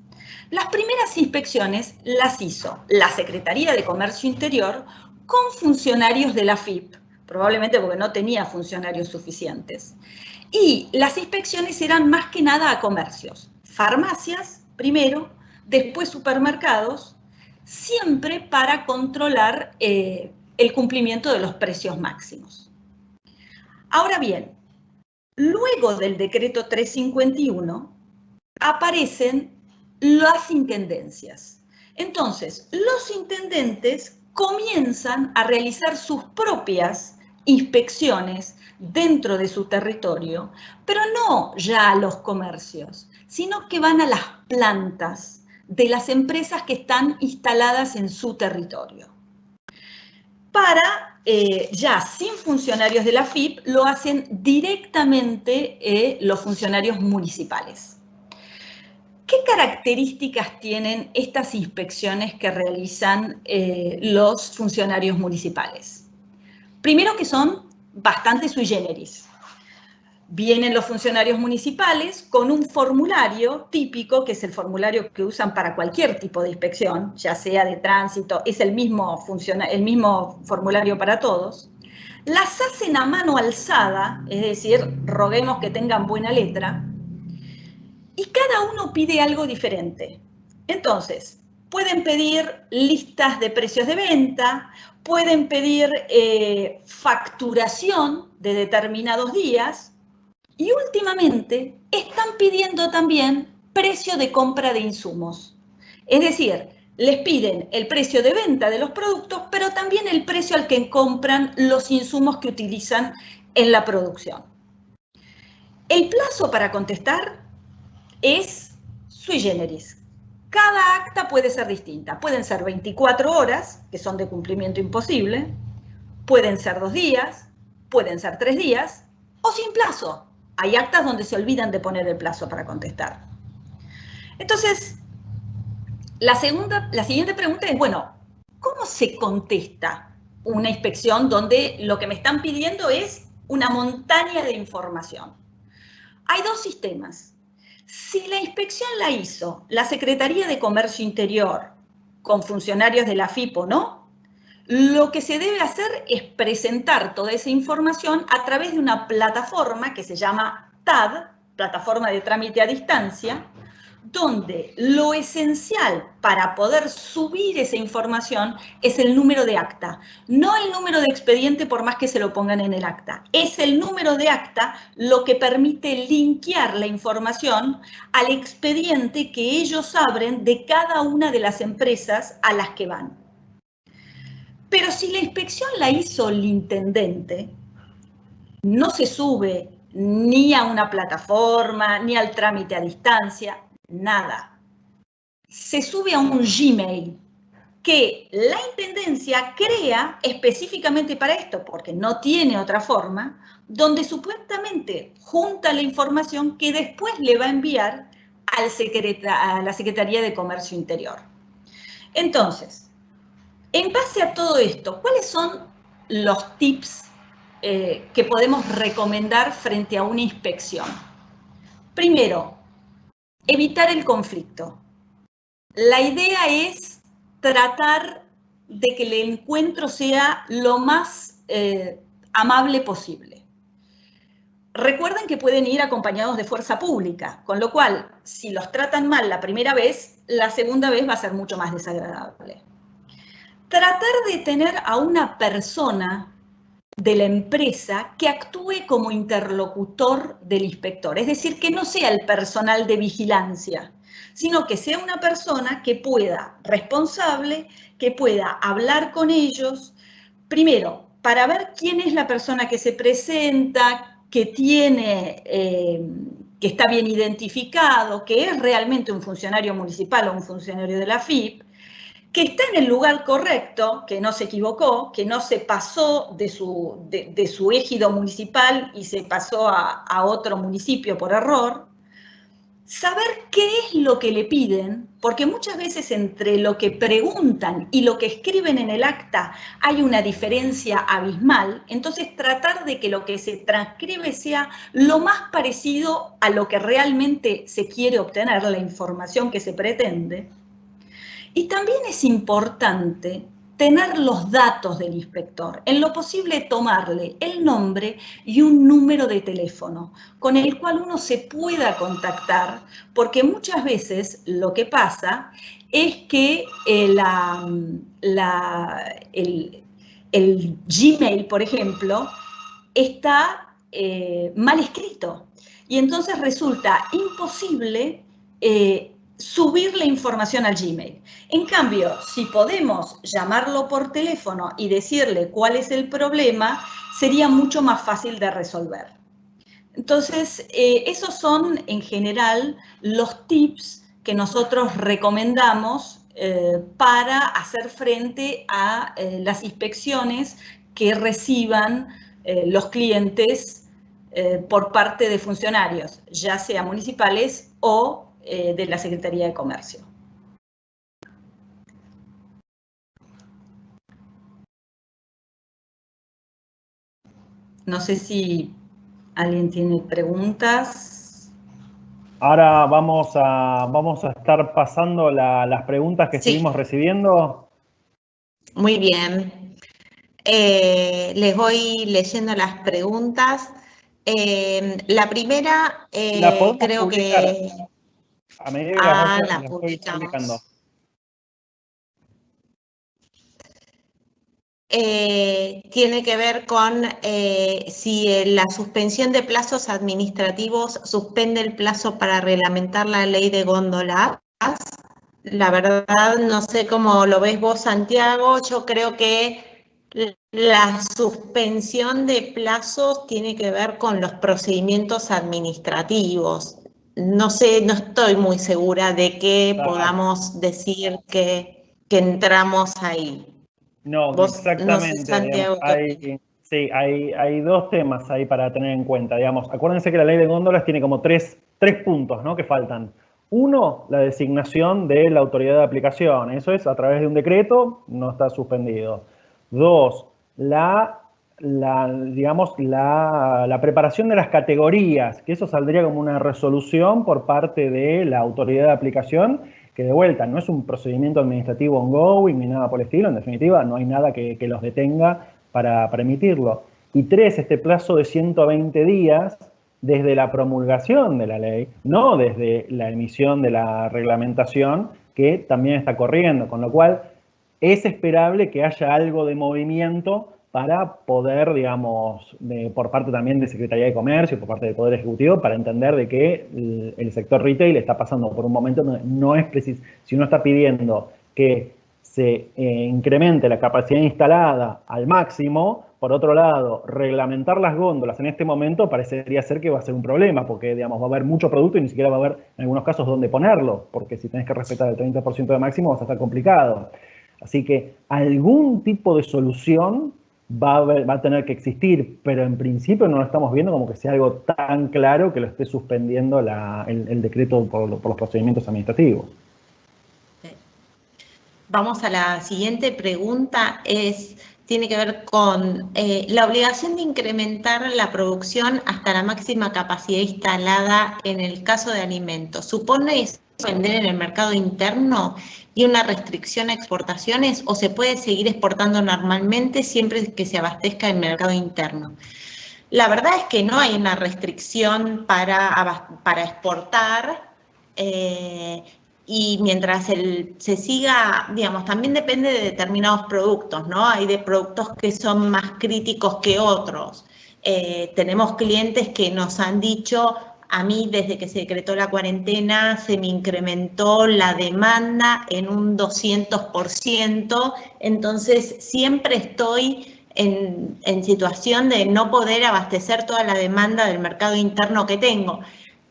Las primeras inspecciones las hizo la Secretaría de Comercio Interior con funcionarios de la AFIP, probablemente porque no tenía funcionarios suficientes. Y las inspecciones eran más que nada a comercios, farmacias primero, después supermercados, siempre para controlar el cumplimiento de los precios máximos. Ahora bien, luego del decreto 351 aparecen las intendencias. Entonces, los intendentes comienzan a realizar sus propias inspecciones dentro de su territorio, pero no ya a los comercios, sino que van a las plantas de las empresas que están instaladas en su territorio. Para ya sin funcionarios de la AFIP, lo hacen directamente los funcionarios municipales. ¿Qué características tienen estas inspecciones que realizan los funcionarios municipales? Primero, que son bastante sui generis. Vienen los funcionarios municipales con un formulario típico, que es el formulario que usan para cualquier tipo de inspección, ya sea de tránsito, es el mismo formulario para todos. Las hacen a mano alzada, es decir, roguemos que tengan buena letra, y cada uno pide algo diferente. Entonces, pueden pedir listas de precios de venta, pueden pedir facturación de determinados días, y últimamente están pidiendo también precio de compra de insumos. Es decir, les piden el precio de venta de los productos, pero también el precio al que compran los insumos que utilizan en la producción. El plazo para contestar es sui generis. Cada acta puede ser distinta. Pueden ser 24 horas, que son de cumplimiento imposible, pueden ser 2 días, pueden ser 3 días, o sin plazo. Hay actas donde se olvidan de poner el plazo para contestar. Entonces, la siguiente pregunta es, bueno, ¿cómo se contesta una inspección donde lo que me están pidiendo es una montaña de información? Hay dos sistemas. Si la inspección la hizo la Secretaría de Comercio Interior con funcionarios de la AFIP o no, lo que se debe hacer es presentar toda esa información a través de una plataforma que se llama TAD, Plataforma de Trámite a Distancia, donde lo esencial para poder subir esa información es el número de acta, no el número de expediente por más que se lo pongan en el acta. Es el número de acta lo que permite linkear la información al expediente que ellos abren de cada una de las empresas a las que van. Pero si la inspección la hizo el intendente, no se sube ni a una plataforma, ni al trámite a distancia, nada. Se sube a un Gmail que la intendencia crea específicamente para esto, porque no tiene otra forma, donde supuestamente junta la información que después le va a enviar a la Secretaría de Comercio Interior. Entonces, en base a todo esto, ¿cuáles son los tips que podemos recomendar frente a una inspección? Primero, evitar el conflicto. La idea es tratar de que el encuentro sea lo más amable posible. Recuerden que pueden ir acompañados de fuerza pública, con lo cual, si los tratan mal la primera vez, la segunda vez va a ser mucho más desagradable. tratar de tener a una persona de la empresa que actúe como interlocutor del inspector, es decir, que no sea el personal de vigilancia, sino que sea una persona que pueda, responsable, que pueda hablar con ellos, primero, para ver quién es la persona que se presenta, que tiene, que está bien identificado, que es realmente un funcionario municipal o un funcionario de la AFIP, que está en el lugar correcto, que no se equivocó, que no se pasó de su ejido municipal y se pasó a otro municipio por error. Saber qué es lo que le piden, porque muchas veces entre lo que preguntan y lo que escriben en el acta hay una diferencia abismal, entonces tratar de que lo que se transcribe sea lo más parecido a lo que realmente se quiere obtener, la información que se pretende. Y también es importante tener los datos del inspector, en lo posible tomarle el nombre y un número de teléfono con el cual uno se pueda contactar, porque muchas veces lo que pasa es que el Gmail, por ejemplo, está mal escrito y entonces resulta imposible subir la información al Gmail. En cambio, si podemos llamarlo por teléfono y decirle cuál es el problema, sería mucho más fácil de resolver. Entonces, esos son en general los tips que nosotros recomendamos para hacer frente a las inspecciones que reciban los clientes por parte de funcionarios, ya sea municipales o de la Secretaría de Comercio. No sé si alguien tiene preguntas. Ahora vamos a estar pasando las preguntas que seguimos recibiendo. Muy bien. Les voy leyendo las preguntas. La primera, ¿La podemos creo publicar? que... A medida que la publicamos. Tiene que ver con si la suspensión de plazos administrativos suspende el plazo para reglamentar la ley de góndolas. La verdad, no sé cómo lo ves vos, Santiago. Yo creo que la suspensión de plazos tiene que ver con los procedimientos administrativos. No sé, no estoy muy segura de que podamos decir que entramos ahí. No, Vos, exactamente. no sé, Santiago, digamos, hay dos temas ahí para tener en cuenta. Digamos, acuérdense que la ley de góndolas tiene como tres puntos, ¿no?, que faltan. Uno, la designación de la autoridad de aplicación. Eso es a través de un decreto, no está suspendido. Dos, digamos, la preparación de las categorías, que eso saldría como una resolución por parte de la autoridad de aplicación, que de vuelta no es un procedimiento administrativo ongoing ni nada por el estilo, en definitiva no hay nada que los detenga para emitirlo. Y tres, este plazo de 120 días desde la promulgación de la ley, no desde la emisión de la reglamentación, que también está corriendo, con lo cual es esperable que haya algo de movimiento para poder, digamos, por parte también de Secretaría de Comercio, por parte del Poder Ejecutivo, para entender de que el sector retail está pasando por un momento donde no es preciso. Si uno está pidiendo que se incremente la capacidad instalada al máximo, por otro lado, reglamentar las góndolas en este momento parecería ser que va a ser un problema, porque, digamos, va a haber mucho producto y ni siquiera va a haber, en algunos casos, dónde ponerlo, porque si tenés que respetar el 30% de máximo vas a estar complicado. Así que algún tipo de solución va a tener que existir, pero en principio no lo estamos viendo como que sea algo tan claro que lo esté suspendiendo el decreto por los procedimientos administrativos. Vamos a la siguiente pregunta, tiene que ver con la obligación de incrementar la producción hasta la máxima capacidad instalada en el caso de alimentos. ¿Supone eso vender en el mercado interno y una restricción a exportaciones o se puede seguir exportando normalmente siempre que se abastezca el mercado interno? La verdad es que no hay una restricción para exportar y mientras se siga, digamos, también depende de determinados productos, ¿no? Hay de productos que son más críticos que otros. Tenemos clientes que nos han dicho, a mí desde que se decretó la cuarentena se me incrementó la demanda en un 200%, entonces siempre estoy en situación de no poder abastecer toda la demanda del mercado interno que tengo.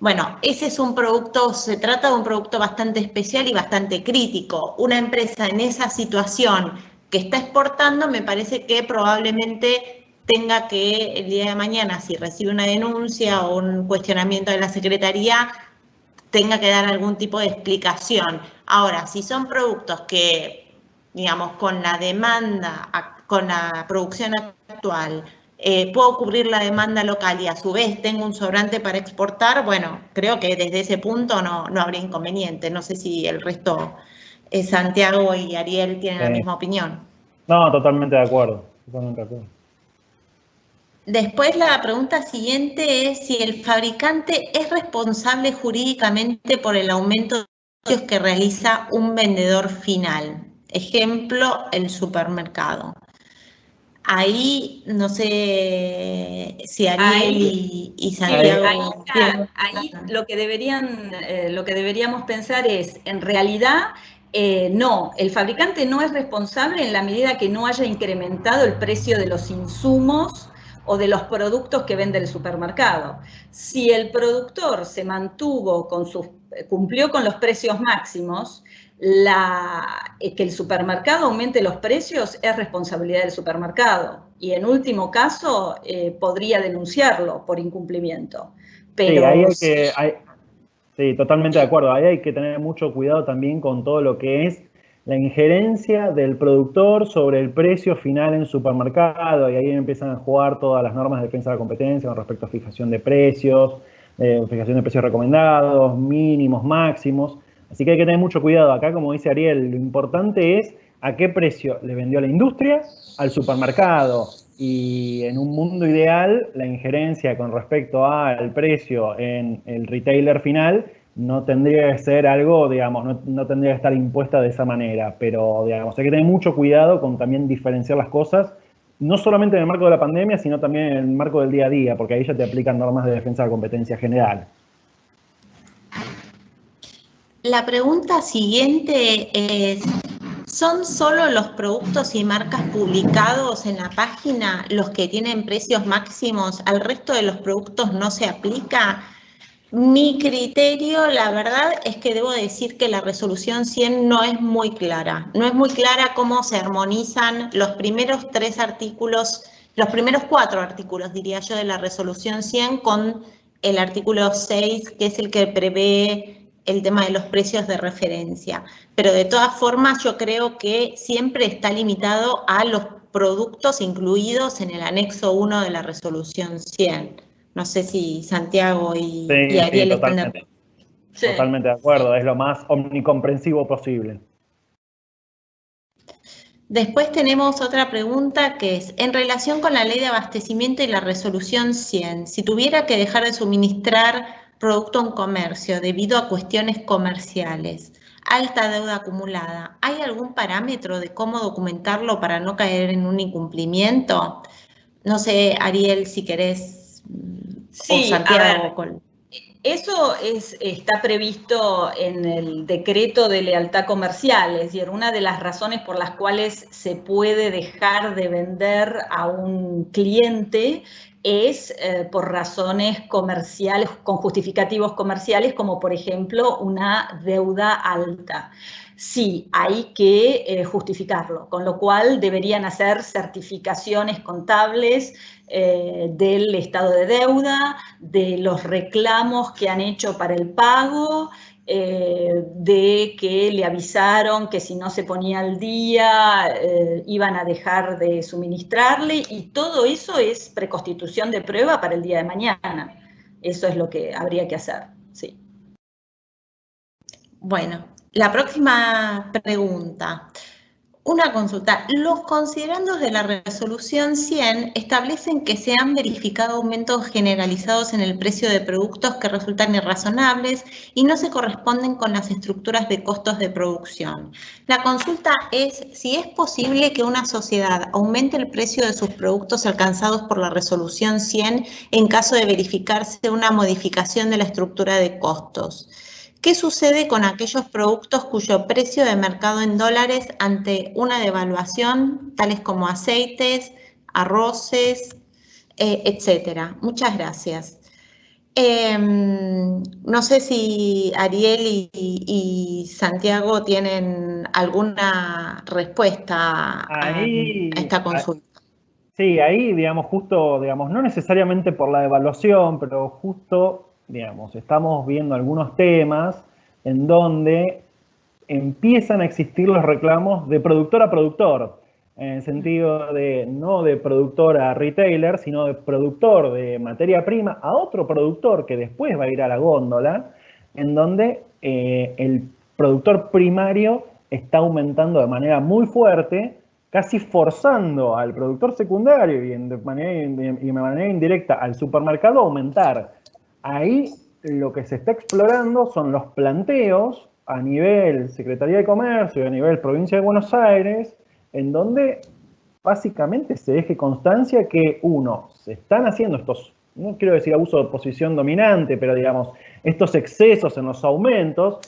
Bueno, ese es un producto, se trata de un producto bastante especial y bastante crítico. Una empresa en esa situación que está exportando, me parece que probablemente tenga que el día de mañana, si recibe una denuncia o un cuestionamiento de la Secretaría, tenga que dar algún tipo de explicación. Ahora, si son productos que, digamos, con la demanda, con la producción actual, puedo cubrir la demanda local y a su vez tengo un sobrante para exportar, bueno, creo que desde ese punto no habría inconveniente. No sé si el resto, Santiago y Ariel, tienen la misma opinión. No, totalmente de acuerdo. Totalmente de acuerdo. Después la pregunta siguiente es si el fabricante es responsable jurídicamente por el aumento de precios que realiza un vendedor final. Ejemplo, el supermercado. Ahí no sé si Ariel y Santiago... Ahí lo que deberíamos pensar es, en realidad, no, el fabricante no es responsable en la medida que no haya incrementado el precio de los insumos o de los productos que vende el supermercado. Si el productor se mantuvo cumplió con los precios máximos, que el supermercado aumente los precios es responsabilidad del supermercado y en último caso podría denunciarlo por incumplimiento. Pero sí, ahí sí, totalmente de acuerdo. Ahí hay que tener mucho cuidado también con todo lo que es la injerencia del productor sobre el precio final en supermercado, y ahí empiezan a jugar todas las normas de defensa de la competencia con respecto a fijación de precios recomendados, mínimos, máximos. Así que hay que tener mucho cuidado. Acá, como dice Ariel, lo importante es a qué precio le vendió la industria al supermercado. Y en un mundo ideal, la injerencia con respecto al precio en el retailer final no tendría que ser algo, digamos, no tendría que estar impuesta de esa manera. Pero, digamos, hay que tener mucho cuidado con también diferenciar las cosas, no solamente en el marco de la pandemia, sino también en el marco del día a día, porque ahí ya te aplican normas de defensa de la competencia general. La pregunta siguiente es, ¿son solo los productos y marcas publicados en la página los que tienen precios máximos? ¿Al resto de los productos no se aplica? Mi criterio, la verdad, es que debo decir que la resolución 100 no es muy clara. No es muy clara cómo se armonizan los primeros 3 artículos, los primeros 4 artículos, diría yo, de la resolución 100 con el artículo 6, que es el que prevé el tema de los precios de referencia. Pero de todas formas, yo creo que siempre está limitado a los productos incluidos en el anexo 1 de la resolución 100. No sé si Santiago y Ariel están de acuerdo. Totalmente de acuerdo, es lo más omnicomprensivo posible. Después tenemos otra pregunta que es, en relación con la ley de abastecimiento y la resolución 100, si tuviera que dejar de suministrar producto en comercio debido a cuestiones comerciales, alta deuda acumulada, ¿hay algún parámetro de cómo documentarlo para no caer en un incumplimiento? No sé, Ariel, si querés, o Santiago. Eso está previsto en el decreto de lealtad comercial, es decir, una de las razones por las cuales se puede dejar de vender a un cliente es por razones comerciales, con justificativos comerciales, como por ejemplo una deuda alta. Sí, hay que justificarlo, con lo cual deberían hacer certificaciones contables del estado de deuda, de los reclamos que han hecho para el pago, de que le avisaron que si no se ponía al día iban a dejar de suministrarle, y todo eso es preconstitución de prueba para el día de mañana. Eso es lo que habría que hacer, sí. Bueno, la próxima pregunta. Una consulta. Los considerandos de la resolución 100 establecen que se han verificado aumentos generalizados en el precio de productos que resultan irrazonables y no se corresponden con las estructuras de costos de producción. La consulta es si es posible que una sociedad aumente el precio de sus productos alcanzados por la resolución 100 en caso de verificarse una modificación de la estructura de costos. ¿Qué sucede con aquellos productos cuyo precio de mercado en dólares ante una devaluación, tales como aceites, arroces, etcétera? Muchas gracias. No sé si Ariel y Santiago tienen alguna respuesta a esta consulta. Sí, ahí, digamos, justo, digamos, no necesariamente por la devaluación, pero justo, digamos, estamos viendo algunos temas en donde empiezan a existir los reclamos de productor a productor, en el sentido de no de productor a retailer, sino de productor de materia prima a otro productor que después va a ir a la góndola, en donde el productor primario está aumentando de manera muy fuerte, casi forzando al productor secundario y de manera indirecta al supermercado a aumentar. Ahí lo que se está explorando son los planteos a nivel Secretaría de Comercio y a nivel Provincia de Buenos Aires, en donde básicamente se deje constancia que, uno, se están haciendo estos, no quiero decir abuso de posición dominante, pero digamos, estos excesos en los aumentos,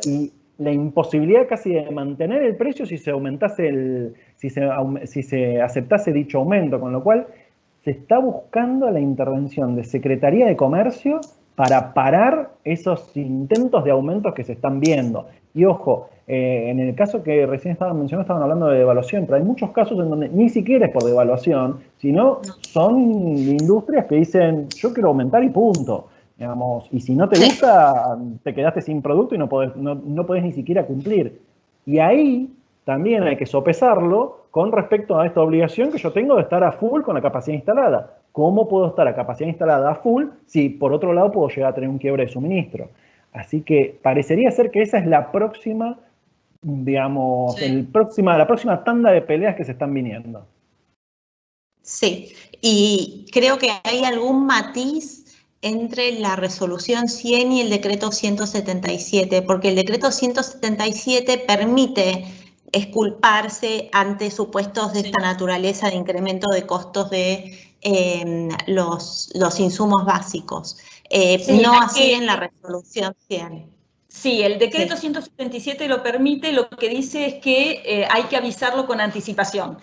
y la imposibilidad casi de mantener el precio si se aumentase si se aceptase dicho aumento, con lo cual se está buscando la intervención de Secretaría de Comercio para parar esos intentos de aumentos que se están viendo. Y ojo, en el caso que recién estaban mencionando, estaban hablando de devaluación, pero hay muchos casos en donde ni siquiera es por devaluación, sino son industrias que dicen, yo quiero aumentar y punto. Digamos, y si no te gusta, te quedaste sin producto y no podés ni siquiera cumplir. Y ahí también hay que sopesarlo con respecto a esta obligación que yo tengo de estar a full con la capacidad instalada. ¿Cómo puedo estar a capacidad instalada a full si por otro lado puedo llegar a tener un quiebre de suministro? Así que parecería ser que esa es la próxima, digamos, la próxima tanda de peleas que se están viniendo. Sí, y creo que hay algún matiz entre la resolución 100 y el decreto 177, porque el decreto 177 permite exculparse ante supuestos de esta naturaleza de incremento de costos de los insumos básicos. No así en la resolución 100. Sí, el decreto 177 lo permite, lo que dice es que hay que avisarlo con anticipación.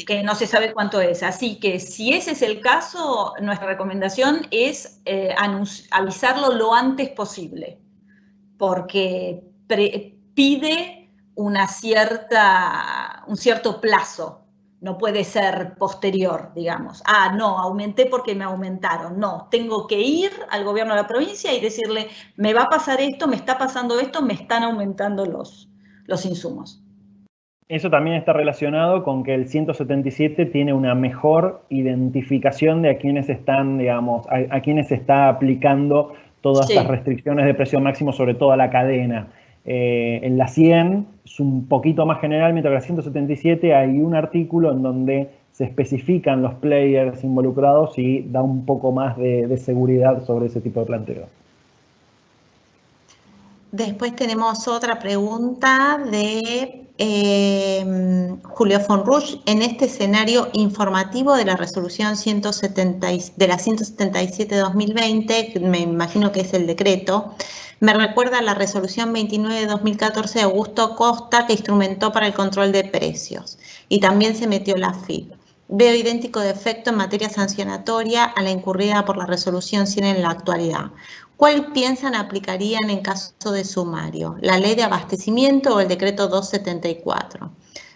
Que no se sabe cuánto es. Así que si ese es el caso, nuestra recomendación es avisarlo lo antes posible, porque pide un cierto plazo. No puede ser posterior, digamos. Ah, no, aumenté porque me aumentaron. No, tengo que ir al gobierno de la provincia y decirle, me va a pasar esto, me está pasando esto, me están aumentando los insumos. Eso también está relacionado con que el 177 tiene una mejor identificación de a quienes están, digamos, a quienes está aplicando todas estas restricciones de precio máximo sobre toda la cadena. En la 100 es un poquito más general, mientras que en la 177 hay un artículo en donde se especifican los players involucrados y da un poco más de seguridad sobre ese tipo de planteo. Después tenemos otra pregunta de Julio Fonruch. En este escenario informativo de la resolución de la 177-2020, que me imagino que es el decreto, me recuerda a la resolución 29 de 2014 de Augusto Costa, que instrumentó para el control de precios, y también se metió la FIP. Veo idéntico defecto en materia sancionatoria a la incurrida por la resolución 100 en la actualidad. ¿Cuál piensan aplicarían en caso de sumario? ¿La ley de abastecimiento o el decreto 274?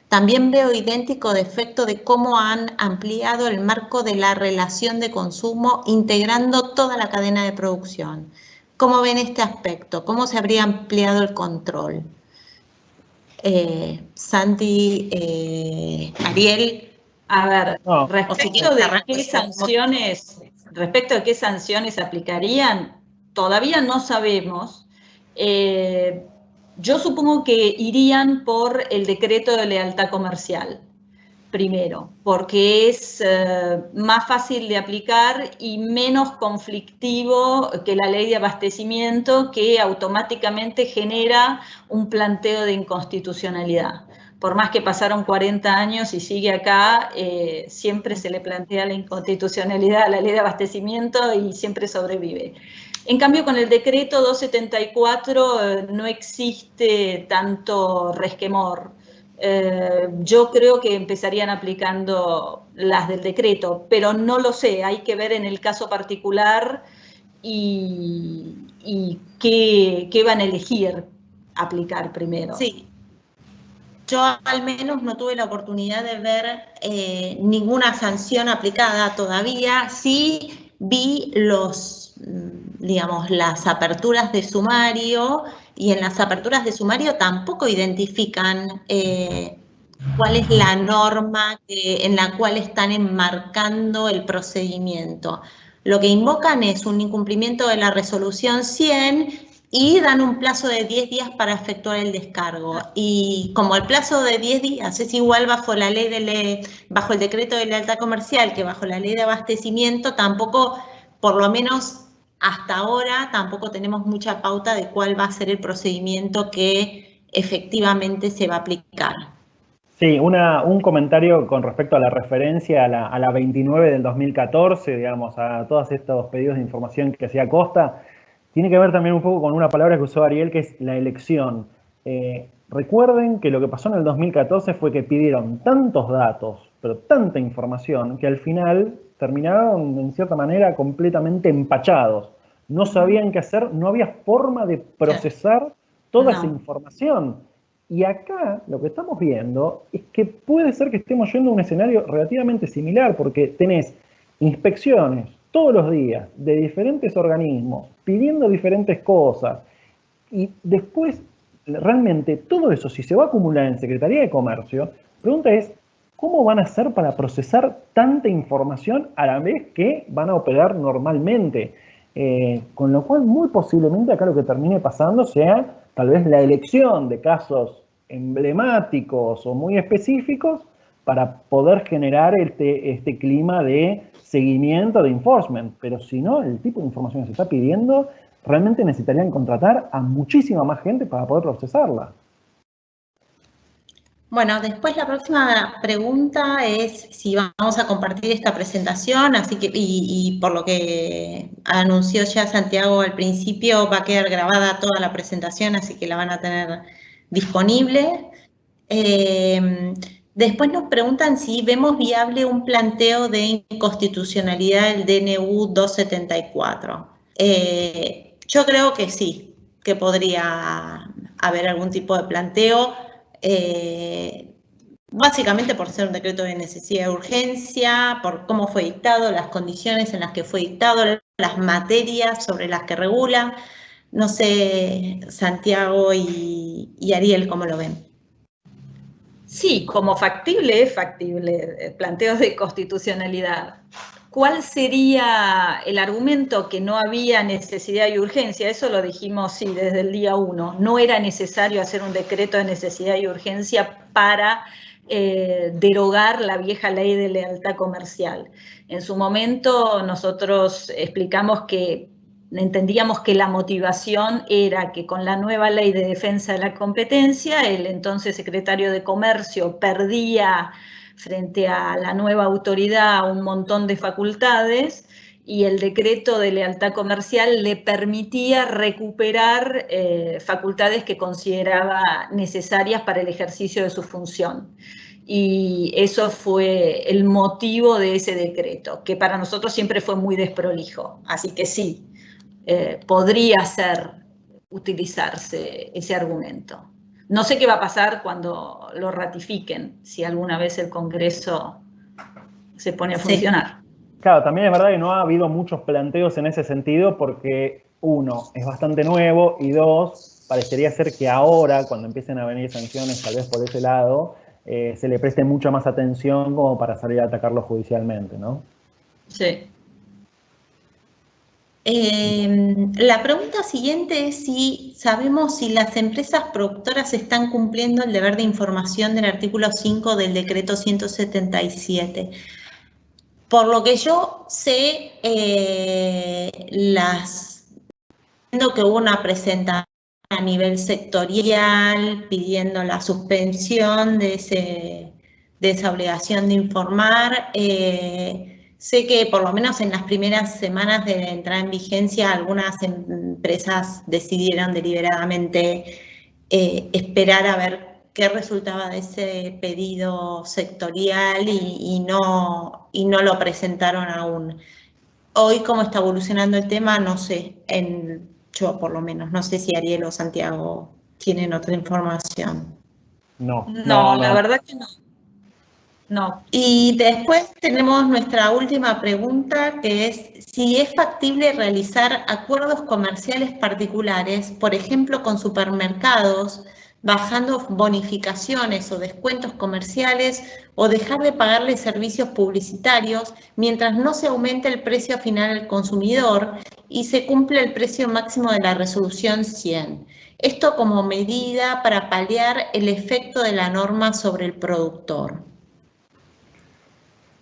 También veo idéntico defecto de cómo han ampliado el marco de la relación de consumo, integrando toda la cadena de producción. ¿Cómo ven este aspecto? ¿Cómo se habría ampliado el control? Santi, Ariel. A ver, respecto de qué sanciones aplicarían, todavía no sabemos. Yo supongo que irían por el decreto de lealtad comercial, primero, porque es más fácil de aplicar y menos conflictivo que la ley de abastecimiento, que automáticamente genera un planteo de inconstitucionalidad. Por más que pasaron 40 años y sigue acá, siempre se le plantea la inconstitucionalidad a la ley de abastecimiento y siempre sobrevive. En cambio, con el decreto 274 no existe tanto resquemor. Yo creo que empezarían aplicando las del decreto, pero no lo sé, hay que ver en el caso particular y qué van a elegir aplicar primero. Sí, yo al menos no tuve la oportunidad de ver ninguna sanción aplicada todavía. Sí vi digamos, las aperturas de sumario, y en las aperturas de sumario tampoco identifican cuál es la norma en la cual están enmarcando el procedimiento. Lo que invocan es un incumplimiento de la resolución 100 y dan un plazo de 10 días para efectuar el descargo. Y como el plazo de 10 días es igual bajo la bajo el decreto de lealtad comercial que bajo la ley de abastecimiento, tampoco, por lo menos hasta ahora, tampoco tenemos mucha pauta de cuál va a ser el procedimiento que efectivamente se va a aplicar. Sí, un comentario con respecto a la referencia a la 29 del 2014, digamos, a todos estos pedidos de información que hacía Costa. Tiene que ver también un poco con una palabra que usó Ariel, que es la elección. Recuerden que lo que pasó en el 2014 fue que pidieron tantos datos, pero tanta información, que al final terminaron, en cierta manera, completamente empachados. No sabían qué hacer, no había forma de procesar toda esa información. Y acá lo que estamos viendo es que puede ser que estemos yendo a un escenario relativamente similar, porque tenés inspecciones todos los días de diferentes organismos pidiendo diferentes cosas, y después realmente todo eso, si se va a acumular en Secretaría de Comercio, la pregunta es, ¿cómo van a hacer para procesar tanta información a la vez que van a operar normalmente? Con lo cual, muy posiblemente acá lo que termine pasando sea tal vez la elección de casos emblemáticos o muy específicos para poder generar este clima de seguimiento, de enforcement. Pero si no, el tipo de información que se está pidiendo, realmente necesitarían contratar a muchísima más gente para poder procesarla. Bueno, después la próxima pregunta es si vamos a compartir esta presentación, así que, y por lo que anunció ya Santiago al principio, va a quedar grabada toda la presentación, así que la van a tener disponible. Después nos preguntan si vemos viable un planteo de inconstitucionalidad del DNU 274. Yo creo que sí, que podría haber algún tipo de planteo. Básicamente por ser un decreto de necesidad de urgencia, por cómo fue dictado, las condiciones en las que fue dictado, las materias sobre las que regula. No sé, Santiago y Ariel, ¿cómo lo ven? Sí, como factible es factible, planteos de constitucionalidad. ¿Cuál sería el argumento? Que no había necesidad y urgencia. Eso lo dijimos, sí, desde el día 1. No era necesario hacer un decreto de necesidad y urgencia para derogar la vieja ley de lealtad comercial. En su momento nosotros explicamos que entendíamos que la motivación era que con la nueva ley de defensa de la competencia, el entonces secretario de Comercio perdía frente a la nueva autoridad un montón de facultades, y el decreto de lealtad comercial le permitía recuperar facultades que consideraba necesarias para el ejercicio de su función. Y eso fue el motivo de ese decreto, que para nosotros siempre fue muy desprolijo. Así que sí, podría utilizarse ese argumento. No sé qué va a pasar cuando lo ratifiquen, si alguna vez el Congreso se pone a funcionar. Claro, también es verdad que no ha habido muchos planteos en ese sentido porque, uno, es bastante nuevo, y dos, parecería ser que ahora, cuando empiecen a venir sanciones tal vez por ese lado, se le preste mucha más atención como para salir a atacarlo judicialmente, ¿no? Sí. La pregunta siguiente es si sabemos si las empresas productoras están cumpliendo el deber de información del artículo 5 del decreto 177. Por lo que yo sé, viendo que hubo una presentación a nivel sectorial pidiendo la suspensión de esa obligación de informar. Sé que por lo menos en las primeras semanas de entrada en vigencia algunas empresas decidieron deliberadamente esperar a ver qué resultaba de ese pedido sectorial y no lo presentaron aún. Hoy, cómo está evolucionando el tema, no sé, yo por lo menos, no sé si Ariel o Santiago tienen otra información. No, la verdad que no. No. Y después tenemos nuestra última pregunta, que es si es factible realizar acuerdos comerciales particulares, por ejemplo con supermercados, bajando bonificaciones o descuentos comerciales o dejar de pagarles servicios publicitarios mientras no se aumente el precio final al consumidor y se cumple el precio máximo de la resolución 100. Esto como medida para paliar el efecto de la norma sobre el productor.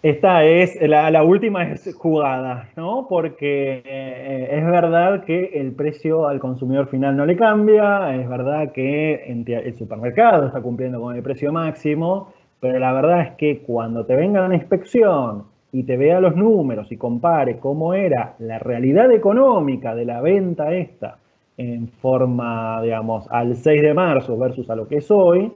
Esta es, la última es jugada, ¿no? Porque es verdad que el precio al consumidor final no le cambia, es verdad que el supermercado está cumpliendo con el precio máximo, pero la verdad es que cuando te venga una inspección y te vea los números y compare cómo era la realidad económica de la venta esta en forma, digamos, al 6 de marzo versus a lo que es hoy,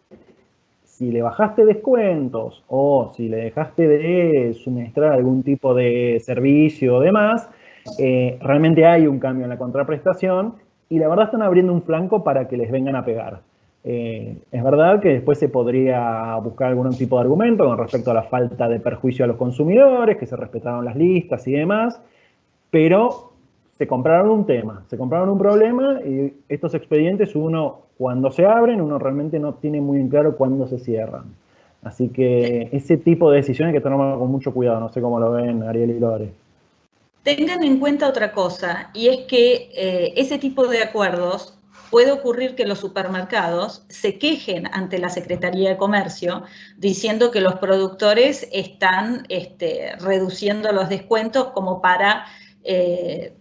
si le bajaste descuentos o si le dejaste de suministrar algún tipo de servicio o demás, realmente hay un cambio en la contraprestación y la verdad están abriendo un flanco para que les vengan a pegar. Es verdad que después se podría buscar algún tipo de argumento con respecto a la falta de perjuicio a los consumidores, que se respetaron las listas y demás, pero se compraron un tema, se compraron un problema y estos expedientes cuando se abren, uno realmente no tiene muy en claro cuándo se cierran. Así que ese tipo de decisiones hay que tomarlo con mucho cuidado. No sé cómo lo ven Ariel y Lore. Tengan en cuenta otra cosa, y es que ese tipo de acuerdos puede ocurrir que los supermercados se quejen ante la Secretaría de Comercio diciendo que los productores están reduciendo los descuentos como para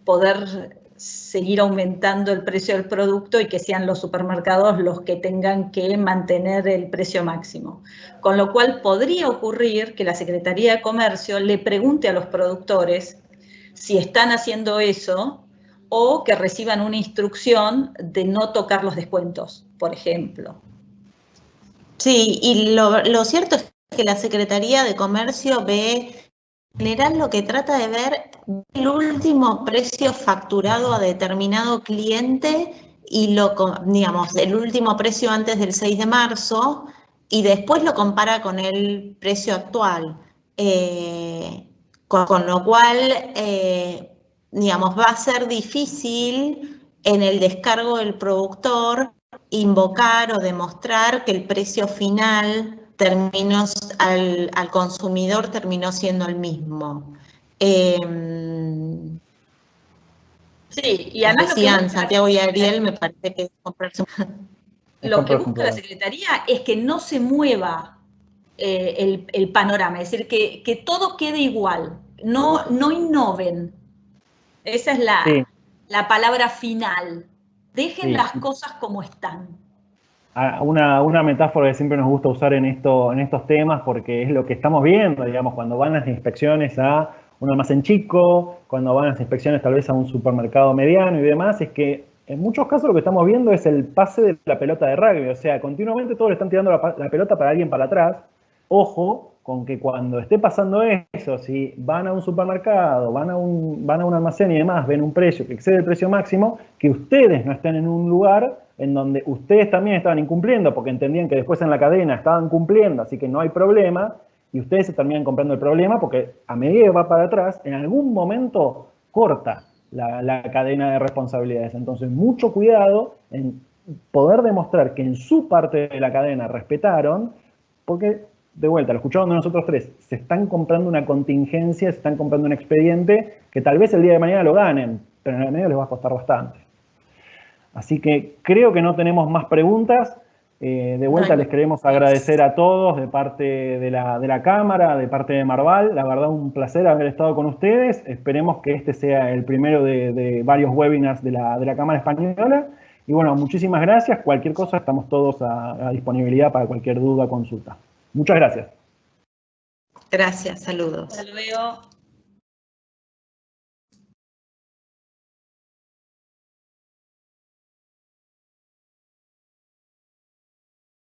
poder seguir aumentando el precio del producto y que sean los supermercados los que tengan que mantener el precio máximo. Con lo cual podría ocurrir que la Secretaría de Comercio le pregunte a los productores si están haciendo eso o que reciban una instrucción de no tocar los descuentos, por ejemplo. Sí, y lo cierto es que la Secretaría de Comercio ve, en general lo que trata de ver el último precio facturado a determinado cliente y digamos, el último precio antes del 6 de marzo y después lo compara con el precio actual. Con lo cual, digamos, va a ser difícil en el descargo del productor invocar o demostrar que el precio final al consumidor terminó siendo el mismo. Sí, y además decían Santiago y Ariel, me parece que comprarse. Lo que busca la Secretaría es que no se mueva el panorama, es decir, que todo quede igual, no innoven. Esa es la palabra final. Dejen las cosas como están. Una metáfora que siempre nos gusta usar en estos temas, porque es lo que estamos viendo, digamos, cuando van las inspecciones a un almacén chico, cuando van las inspecciones tal vez a un supermercado mediano y demás, es que en muchos casos lo que estamos viendo es el pase de la pelota de rugby, o sea, continuamente todos le están tirando la pelota para alguien para atrás. Ojo con que cuando esté pasando eso, si van a un supermercado, van a un almacén y demás, ven un precio que excede el precio máximo, que ustedes no estén en un lugar en donde ustedes también estaban incumpliendo, porque entendían que después en la cadena estaban cumpliendo, así que no hay problema, y ustedes se terminan comprando el problema, porque a medida que va para atrás, en algún momento corta la cadena de responsabilidades. Entonces, mucho cuidado en poder demostrar que en su parte de la cadena respetaron, porque, de vuelta, lo escucharon de nosotros tres, se están comprando una contingencia, se están comprando un expediente que tal vez el día de mañana lo ganen, pero en el medio les va a costar bastante. Así que creo que no tenemos más preguntas. De vuelta les queremos agradecer a todos de parte de la Cámara, de parte de Marval. La verdad, un placer haber estado con ustedes. Esperemos que este sea el primero de varios webinars de la Cámara Española. Y bueno, muchísimas gracias. Cualquier cosa, estamos todos a disponibilidad para cualquier duda o consulta. Muchas gracias. Gracias, saludos. Hasta luego.